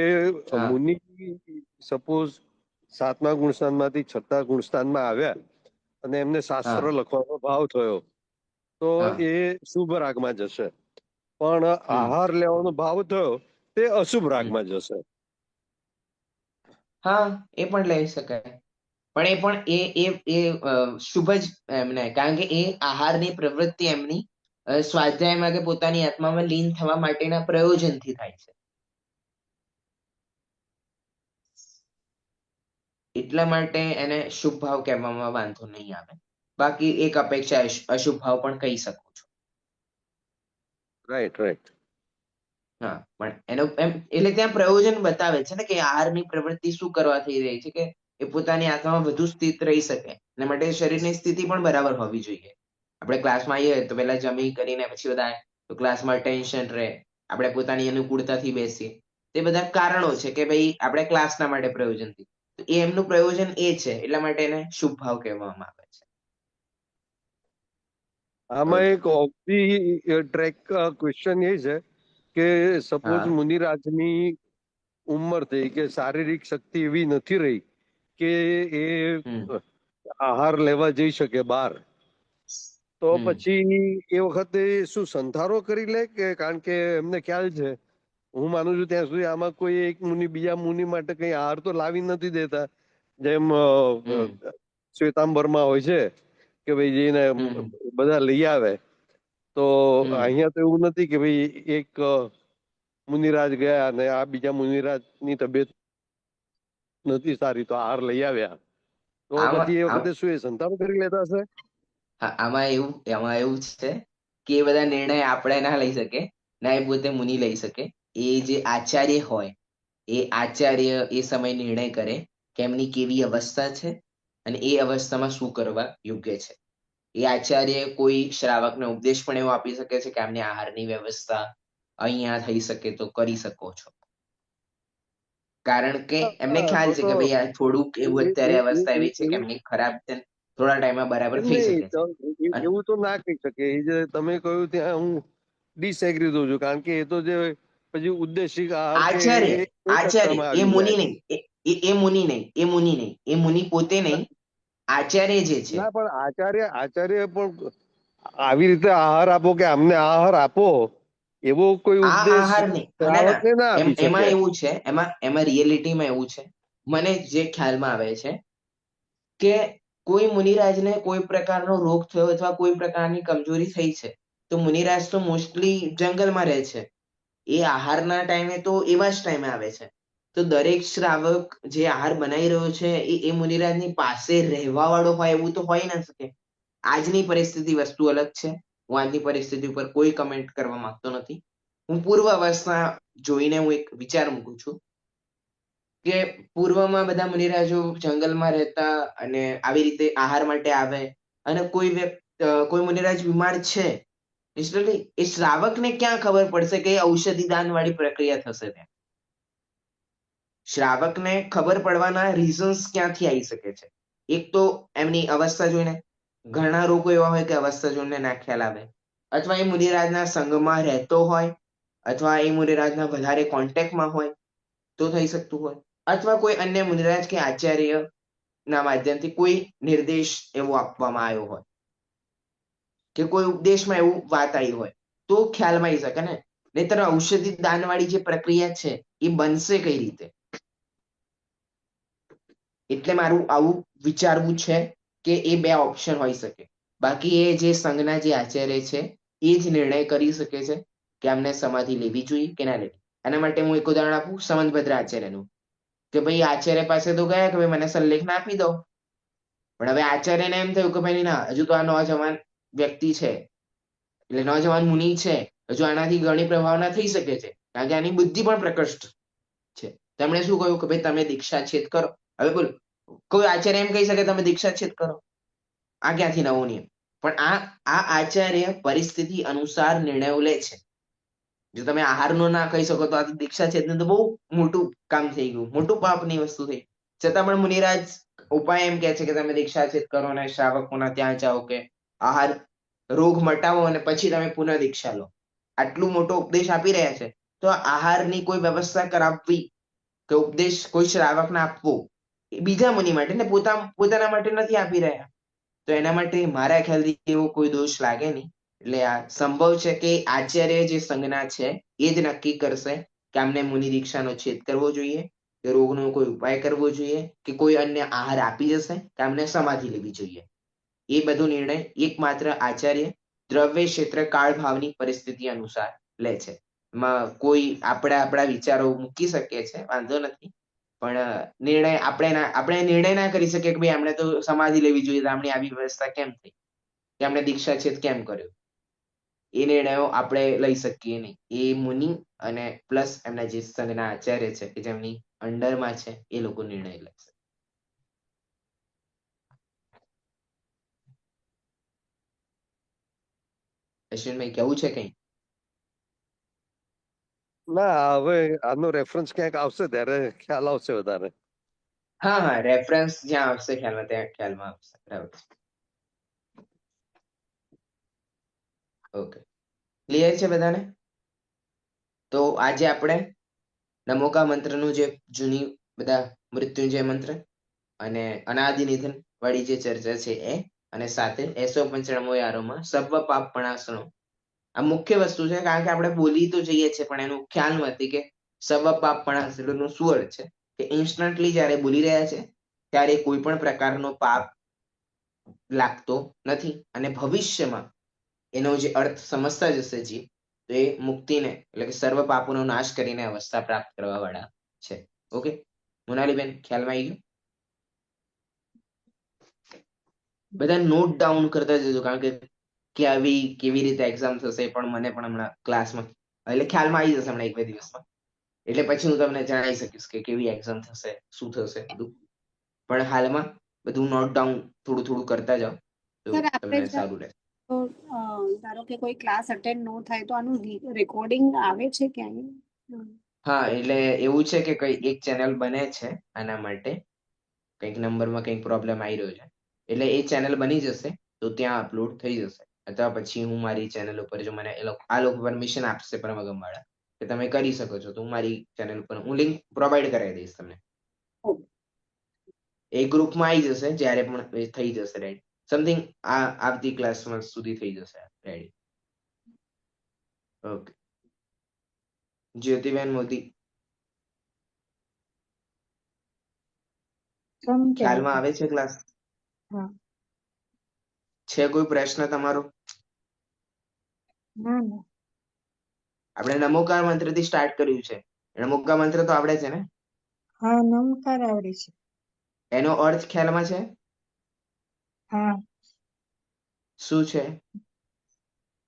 મુનિ સપોઝ 7મા ગુણસ્થાનમાંથી 6થા ગુણસ્થાનમાં આવ્યા અને એમને શાસ્ત્ર લખવાનો ભાવ થયો તો એ શુભ રાગમાં જશે, પણ આહાર લેવાનો ભાવ થયો તે અશુભ રાગમાં જશે. હા, એ પણ લઈ શકાય, પણ એ પણ એ શુભ જ એમને, કારણ કે એ આહારની પ્રવૃત્તિ એમની સ્વાધ્યાયમાં કે પોતાની આત્મામાં લીન થવા માટેના પ્રયોજનથી થાય છે. એટલા માટે એને શુભ ભાવ કહેવામાં વાંધો નહીં આવે. બાકી એક અપેક્ષા અશુભ ભાવ પણ કહી શકો છો. Right right. હા, પણ એનો એમ એટલે ત્યાં પ્રયોજન બતાવે છે ને કે આહારની પ્રવૃત્તિ શું કરવા થઈ રહી છે કે એ પોતાની આત્મામાં વધુ સ્થિત રહી શકે, એના માટે શરીરની સ્થિતિ પણ બરાબર હોવી જોઈએ. આપણે ક્લાસમાં આવીએ તો પહેલા જમી કરીને પછી બધા તો ક્લાસમાં ટેન્શન રહે, આપણે પોતાની અનુકૂળતાથી બેસીએ, તે બધા કારણો છે કે ભાઈ આપણે ક્લાસના માટે પ્રયોજનથી, એ એમનું પ્રયોજન એ છે, એટલા માટે એને શુભ ભાવ કહેવામાં આવે છે. આમાં એક ઓફ ધી ટ્રેક ક્વેશ્ચન એ છે કે સપોઝ મુનિરાજની ઉંમર થઈ કે શારીરિક શક્તિ એવી નથી રહી કે એ આહાર લેવા જઈ શકે બહાર, તો પછી એ વખતે શું સંધારો કરી લે કે કારણ કે એમને ખ્યાલ છે હું માનું છું ત્યાં સુધી આમાં કોઈ એક મુનિ બીજા મુનિ માટે કઈ આહાર તો લાવી નથી દેતા, જેમ શ્વેતાંબરમાં હોય છે કે ભાઈ જઈને બધા લઈ આવે. તો અહીંયા તો એવું નથી કે ભાઈ એક મુનિરાજ ગયા અને આ બીજા મુનિરાજ ની તબિયત નથી સારી તો આહાર લઈ આવ્યા, તો પછી એ વખતે શું એ સંતાનો કરી લેતા હશે? આમાં એવું છે કે એ બધા નિર્ણય આપણે ના લઈ શકે, ના એ પોતે મુનિ લઈ શકે. એ જે આચાર્ય હોય એ આચાર્ય એ સમય નિર્ણય કરે કે એમની કેવી અવસ્થા છે અને એ અવસ્થામાં શું કરવા યોગ્ય છે. એ આચાર્ય કોઈ શ્રાવકને ઉપદેશ પણ એવો આપી શકે છે કે આમની આહારની વ્યવસ્થા અહીંયા થઈ શકે તો કરી શકો છો, કારણ કે એમને ખ્યાલ છે કે ભાઈ આ થોડુંક એવું અત્યારે અવસ્થા એવી છે કે એમની ખરાબ છે, થોડા ટાઈમમાં બરાબર થઈ શકે છે. એવું તો ના કહી શકે. એ જે તમે કહ્યું ત્યાં હું ડિસએગ્રી દઉં છું, કારણ કે એ તો જે પછી ઉદ્દેશિક આચાર્ય એ મુનિ નહીં, એ મુનિ નહીં, એ મુનિ નહીં, એ મુનિ પોતે નહીં, આચાર્ય જે છે. ના, પણ આચાર્ય પણ આવી રીતે આહાર આપો કે અમને આહાર આપો એવો કોઈ ઉદ્દેશ શ્રાવકને ના આપી શકે. એમાં એવું છે, એમાં રિયલિટીમાં એવું છે, મને જે ખ્યાલમાં આવે છે કે કોઈ મુનિરાજને કોઈ પ્રકારનો રોગ થયો અથવા કોઈ પ્રકારની કમજોરી થઈ છે, તો મુનિરાજ તો મોસ્ટલી જંગલમાં રહે છે. એ આહારના ટાઈમે તો એવા જ ટાઈમે આવે છે. તો દરેક શ્રાવક જે આહાર બનાવી રહ્યો છે એ મુનિરાજની પાસે રહેવા વાળો હોય એવું તો હોય ના શકે. આજની પરિસ્થિતિ વસ્તુ અલગ છે. હું આજની પરિસ્થિતિ ઉપર કોઈ કમેન્ટ કરવા માંગતો નથી. હું પૂર્વ અવસ્થા જોઈને હું એક વિચાર મૂકું છું કે પૂર્વમાં બધા મુનિરાજો જંગલમાં રહેતા અને આવી રીતે આહાર માટે આવે, અને કોઈ મુનિરાજ બીમાર છે, એ શ્રાવકને ક્યાં ખબર પડશે કે ઔષધિ દાન વાળી પ્રક્રિયા થશે ત્યાં? શ્રાવકને ખબર પડવાના રીઝન્સ ક્યાંથી આવી શકે છે? એક તો એમની અવસ્થા જોઈને, ઘણા લોકો એવા હોય કે અવસ્થા જોઈને ના ખ્યાલ આવે, અથવા એ મુનિરાજના સંઘમાં રહેતો હોય, અથવા એ મુનિરાજના વધારે કોન્ટેક્ટમાં હોય તો થઈ શકતું હોય, અથવા કોઈ અન્ય મુનિરાજ કે આચાર્ય ના માધ્યમથી કોઈ નિર્દેશ એવો આપવામાં આવ્યો હોય કે કોઈ ઉપદેશમાં એવું વાત આવી હોય તો ખ્યાલમાં આવી શકે ને. નહીતર ઔષધિ દાન વાળી જે પ્રક્રિયા છે એ બનશે કઈ રીતે? એટલે મારું આવું વિચારવું છે કે એ બે ઓપ્શન હોઈ શકે. બાકી એ જે સંઘના જે આચાર્ય છે એ જ નિર્ણય કરી શકે છે કે આમને સમાધિ લેવી જોઈએ કે ના લેવી. આના માટે હું એક ઉદાહરણ આપું સંવતભદ્ર આચાર્યનું, કે ભાઈ આચાર્ય પાસે તો ગયા કે ભાઈ મને સલ્લેખ ના આપી દો, પણ હવે આચાર્યને એમ થયું કે ભાઈ ના, હજુ તો આ નોજવાન વ્યક્તિ છે, એટલે નોજવાન મુનિ છે, હજુ આનાથી ઘણી પ્રભાવના થઈ શકે છે, કારણ કે આની બુદ્ધિ પણ પ્રકૃષ્ટ છે. તેમણે શું કહ્યું કે ભાઈ તમે દીક્ષા છેદ કરો. હવે બોલ, કોઈ આચાર્ય એમ કહી શકે તમે દીક્ષા છેદ કરો? આ ક્યાંથી નવો નિયમ? પણ આ આચાર્ય પરિસ્થિતિ અનુસાર નિર્ણયો લે છે. જો તમે આહારનો ના કહી શકો તો આ દીક્ષા છેદનું તો બહુ મોટું કામ થઈ ગયું, મોટું પાપની વસ્તુ થઈ. છતાં પણ મુનિરાજ ઉપાય એમ કે છે કે તમે દીક્ષા છેદ કરો અને શ્રાવકોના ત્યાં જાઓ કે આહાર રોગ મટાવો અને પછી તમે પુનઃ દીક્ષા લો. આટલું મોટો ઉપદેશ આપી રહ્યા છે, તો આહારની કોઈ વ્યવસ્થા કરાવવી કે ઉપદેશ કોઈ શ્રાવકને આપવો એ બીજા મુનિ માટે ને પોતાના માટે નથી આપી રહ્યા. તો એના માટે મારા ખ્યાલથી એવો કોઈ દોષ લાગે નહીં. એટલે આ સંભવ છે કે આચાર્ય જે સંજ્ઞા છે એ જ નક્કી કરશે કે આમને મુનિ દીક્ષાનો છેદ કરવો જોઈએ, કે રોગનો કોઈ ઉપાય કરવો જોઈએ, કે કોઈ અન્ય આહાર આપી જશે કે આમને સમાધિ લેવી જોઈએ. એ બધો નિર્ણય એકમાત્ર આચાર્ય દ્રવ્ય ક્ષેત્ર કાળ ભાવની પરિસ્થિતિ અનુસાર લે છે. એમાં કોઈ આપણા વિચારો મૂકી શકીએ છે, વાંધો નથી, પણ નિર્ણય આપણે નિર્ણય ના કરી શકીએ કે ભાઈ આમણે તો સમાધિ લેવી જોઈએ, આમની આવી વ્યવસ્થા કેમ થઈ, કે આમણે દીક્ષા છેદ કેમ કર્યો. એ નિર્ણયો આપણે લઈ શકીએ નહીં. એ મુનિ અને પ્લસ એમના જે સંઘના આચાર્ય છે કે જેમની અંડરમાં છે એ લોકો નિર્ણય લેશે. અશ્વિનભાઈ કેવું છે કઈ? ના, હવે આનો રેફરન્સ ક્યાંક આવશે ત્યારે ખ્યાલ આવશે વધારે. હા, રેફરન્સ જ્યાં આવશે ખ્યાલમાં ત્યાં ખ્યાલમાં આવશે. બરાબર. ઓકે, ક્લિયર છે બધાને? તો આજે આપણે નમોકા મંત્રનું જે જૂની બધા મૃત્યુંજય મંત્ર અને અનાદિ નિધન વાળી જે ચર્ચા છે એ, અને સાથે 195 યારોમાં સર્વ પાપ પણાસણો આ મુખ્ય વસ્તુ છે, કારણ કે આપણે બોલી તો જઈએ છીએ પણ એનું ખ્યાલ નથી કે સવ પાપ પણ નો શું અર્થ છે કે ઇન્સ્ટન્ટલી જ્યારે બોલી રહ્યા છે ત્યારે કોઈ પણ પ્રકારનો પાપ લાગતો નથી અને ભવિષ્યમાં એનો જે અર્થ સમજતા જશે જી તો એ મુક્તિને એટલે કે સર્વ પાપોનો નાશ કરીને અવસ્થા પ્રાપ્ત કરવા વાળા છે. ઓકે મોનાલીબેન, ખ્યાલમાં આવી ગયું? બધા નોટ ડાઉન કરતા જજો, કારણ કે કેવી રીતે એક્ઝામ થશે પણ મને પણ હમણાં ક્લાસમાં એટલે ખ્યાલમાં આવી જશે હમણાં 1-2 દિવસમાં. એટલે પછી હું તમને જણાવી શકીશ કે કેવી એક્ઝામ થશે, શું થશે બધું. પણ હાલમાં બધું નોટ ડાઉન થોડું થોડું કરતા જાઓ તો સર આપણે તમને સારું રહે. તો ધારો કે કોઈ ક્લાસ અટેન્ડ ન થાય તો આનું રેકોર્ડિંગ આવે છે ક્યાંય? હા, એટલે એવું છે કે કઈ એક ચેનલ બને છે આના માટે, કંઈક નંબરમાં કંઈક પ્રોબ્લેમ આવી રહ્યો છે, એટલે એ ચેનલ બની જશે તો ત્યાં અપલોડ થઈ જશે. અથવા પછી હું મારી ચેનલ ઉપર, જો મને આ લોકો પરમિશન આપશે પરમગમ વાળા કે તમે કરી શકો છો, તો હું મારી ચેનલ ઉપર હું લિંક પ્રોવાઈડ કરાવી દઈશ તમને. એ ગ્રુપમાં આવી જશે જ્યારે પણ થઈ જશે રેડી. સમથિંગ આવતી ક્લાસમાં સુધી થઈ જશે રેડી. ઓકે. જ્યોતિબેન મોદી, ખ્યાલમાં આવે છે ક્લાસ? હા. છે કોઈ પ્રશ્ન તમારો? ના ના. આપણે નમોકાર મંત્રથી સ્ટાર્ટ કર્યું છે. નમોકાર મંત્ર તો આવડે છે ને? હા, નમકાર આવડે છે. એનો અર્થ ખ્યાલમાં છે? હા. શું છે?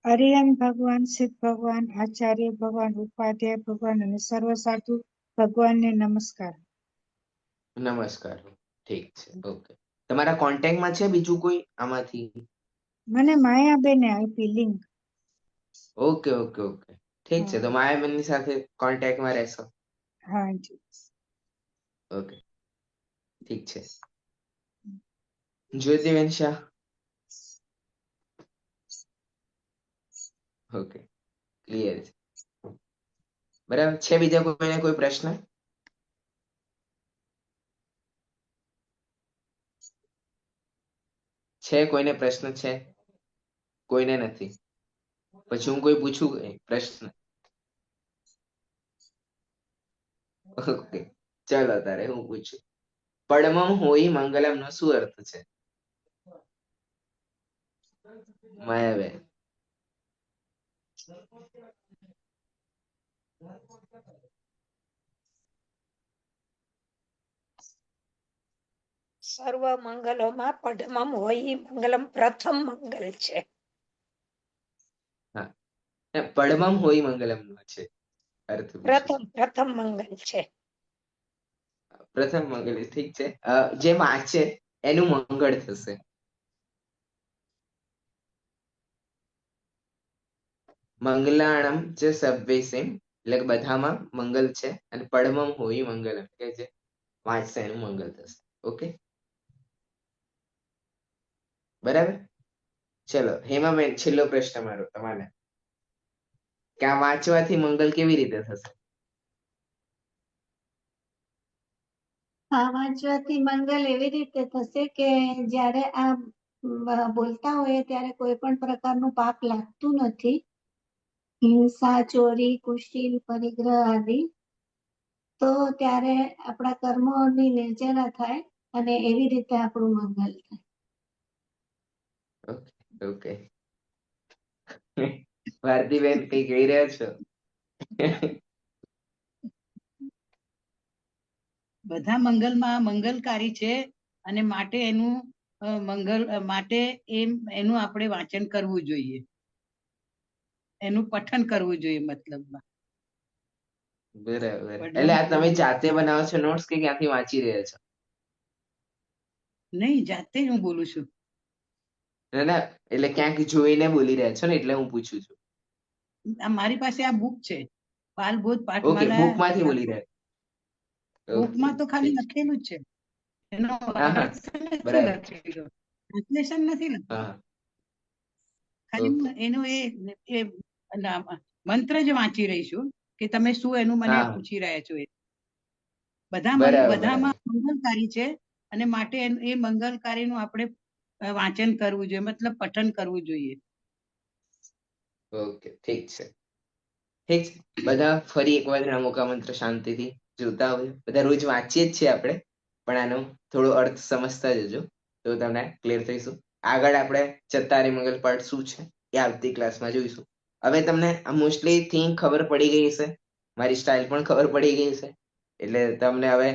અરિયન ભગવાન, સિદ્ધ ભગવાન, આચાર્ય ભગવાન, ઉપાધ્યાય ભગવાન અને સર્વ સાધુ ભગવાનને નમસ્કાર. નમસ્કાર. ઠીક છે, ઓકે. તમારા કોન્ટેક્ટમાં છે બીજું કોઈ આમાંથી? મને માયાબેને આપી લિંક. ઓકે ઓકે ઓકે, ઠીક છે. તો માયાબેનની સાથે કોન્ટેક્ટમાં રહેશો. હા જી. ઓકે, ઠીક છે. જ્યોતિબેન શાહ, ઓકે, ક્લિયર છે. બરાબર છે. બીજા કોઈને કોઈ પ્રશ્ન? છે કોઈને પ્રશ્ન? છે કોઈને? નથી. પછી હું કોઈ પૂછું પ્રશ્ન? ઓકે, ચાલો તારે હું પૂછું. પડમમ હોય મંગલમ નો શું અર્થ છે? માયાબેન. સર્વ મંગલોમાં પડમમ હોય ઈ મંગલમ પ્રથમ મંગલ છે. હા, પડમમ હોય મંગલમ નો છે અર્થ પૂછું. પ્રથમ મંગલ છે. પ્રથમ મંગલ, ઠીક છે. જે વાંચે એનું મંગળ થશે. મંગલાણમ જે સબ્વેસિમ, એટલે કે બધામાં મંગલ છે, અને પડમમ હોય મંગલમ કે જે વાંચશે એનું મંગલ થશે. ઓકે, બરાબર. ચલો હેમાબેન, છેલ્લો પ્રશ્ન મારો તમારે, કે આ વાંચવાથી મંગલ કેવી રીતે થશે? આ વાંચવાથી મંગલ એવી રીતે થશે કે જ્યારે આ બોલતા હોઈએ ત્યારે કોઈ પણ પ્રકારનું પાપ લાગતું નથી. હિંસા, ચોરી, કુશીલ, પરિગ્રહ આદિ. તો ત્યારે આપણા કર્મોની નિર્જરા થાય અને એવી રીતે આપણું મંગલ થાય. Okay okay. ભારતીબેન કઈ કહી રહ્યા છો? બધા મંગલમાં મંગલકારી છે અને માટે એનું મંગલ માટે એનું આપણે વાંચન કરવું જોઈએ, એનું પઠન કરવું જોઈએ મતલબમાં. બરાબર. એટલે આ તમે જાતે બનાવો છો નોટ્સ કે ક્યાંથી વાંચી રહ્યા છો? નહીં, જાતે જ હું બોલું છું. ના ના, એટલે ક્યાંક જોઈને બોલી રહ્યા છો ને, એટલે હું પૂછું છું. મારી પાસે આ બુક છે, બાલબોધ ઓકે, પાઠમાલા. બુક માંથી બોલી રહ્યા. બુકમાં તો ખાલી લખેલું જ છે, એનો હા હા, અર્થ નથી બરાબર. લખેલો, ટ્રાન્સલેશન નથી લખેલું. હા, ખાલી એનું એ મંત્ર જ વાંચી રહી છું કે તમે શું એનું મને હા, પૂછી રહ્યા છો. બરાબર બધામાં બરાબર. મંગલકારી છે અને માટે એ મંગલકારીનું આપણે વાંચન કરવું જોઈએ, મતલબ પઠન કરવું જોઈએ. ઓકે, ઠીક છે. ઠીક છે. બધા ફરી એકવાર નમુકા મંત્ર શાંતિથી જોતા હોય. બધા રોજ વાંચીએ જ છીએ આપણે, પણ આનો થોડો અર્થ સમજતા જજો તો તમને ક્લિયર થઈશું. આગળ આપણે ચત્તારી મંગલ પાઠ શું છે એ આવતી ક્લાસમાં જોઈશું. હવે તમને મોસ્ટલી થીમ ખબર પડી ગઈ હશે, મારી સ્ટાઇલ પણ ખબર પડી ગઈ હશે, એટલે તમને હવે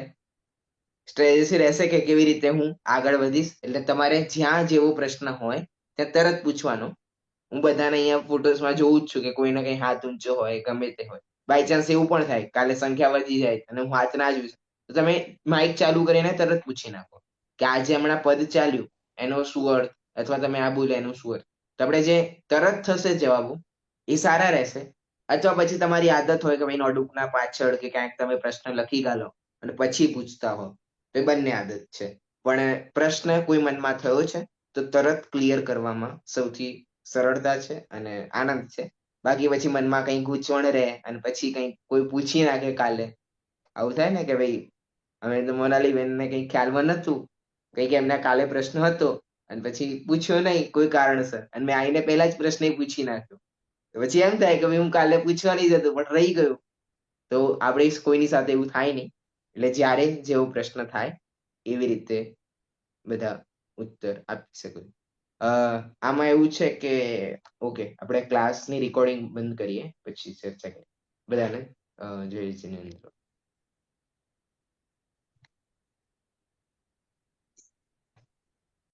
સ્ટ્રેટેજી રહેશે કે કેવી રીતે હું આગળ વધીશ. એટલે તમારે જ્યાં જેવો પ્રશ્ન હોય ત્યાં તરત પૂછવાનો. હું બધાને અહીંયા ફોટોસમાં જોઉં જ છું કે કોઈને કઈ હાથ ઊંચો હોય, ગમે તે હોય. બાય ચાન્સ એવું પણ થાય કાલે સંખ્યા વધી જાય અને હું હાથ ના જોઈશ, તો તમે માઇક ચાલુ કરીને તરત પૂછી નાખો કે આજે હમણાં પદ ચાલ્યું એનો શું અર્થ, અથવા તમે આ બોલ્યા એનો શું અર્થ. તો આપણે જે તરત થશે જવાબો એ સારા રહેશે. અથવા પછી તમારી આદત હોય કે ભાઈ નોટબુકના પાછળ કે ક્યાંક તમે પ્રશ્ન લખી ગાલો અને પછી પૂછતા હો, તો એ બંને આદત છે. પણ પ્રશ્ન કોઈ મનમાં થયો છે તો તરત ક્લિયર કરવામાં સૌથી સરળતા છે અને આનંદ છે. બાકી પછી મનમાં કઈ ગૂંચવણ રહે અને પછી કઈ કોઈ પૂછી નાખે કાલે, આવું થાય ને કે ભાઈ હવે તો મોનાલી બેનને કઈ ખ્યાલમાં નતું, કઈ કે એમના કાલે પ્રશ્ન હતો અને પછી પૂછ્યો નહીં કોઈ કારણસર, અને મેં આઈને પહેલા જ પ્રશ્ન પૂછી નાખ્યો. પછી એમ થાય કે ભાઈ હું કાલે પૂછવાની જ હતું પણ રહી ગયું. તો આપણે કોઈની સાથે એવું થાય નહીં. એટલે જ્યારે જેવો પ્રશ્ન થાય એવી રીતે બધા ઉત્તર આપી શકો. આમાં એવું છે કે ઓકે, આપણે ક્લાસની રેકોર્ડિંગ બંધ કરીએ પછી ચર્ચા કરીએ. બધાને જય જિનેન્દ્ર.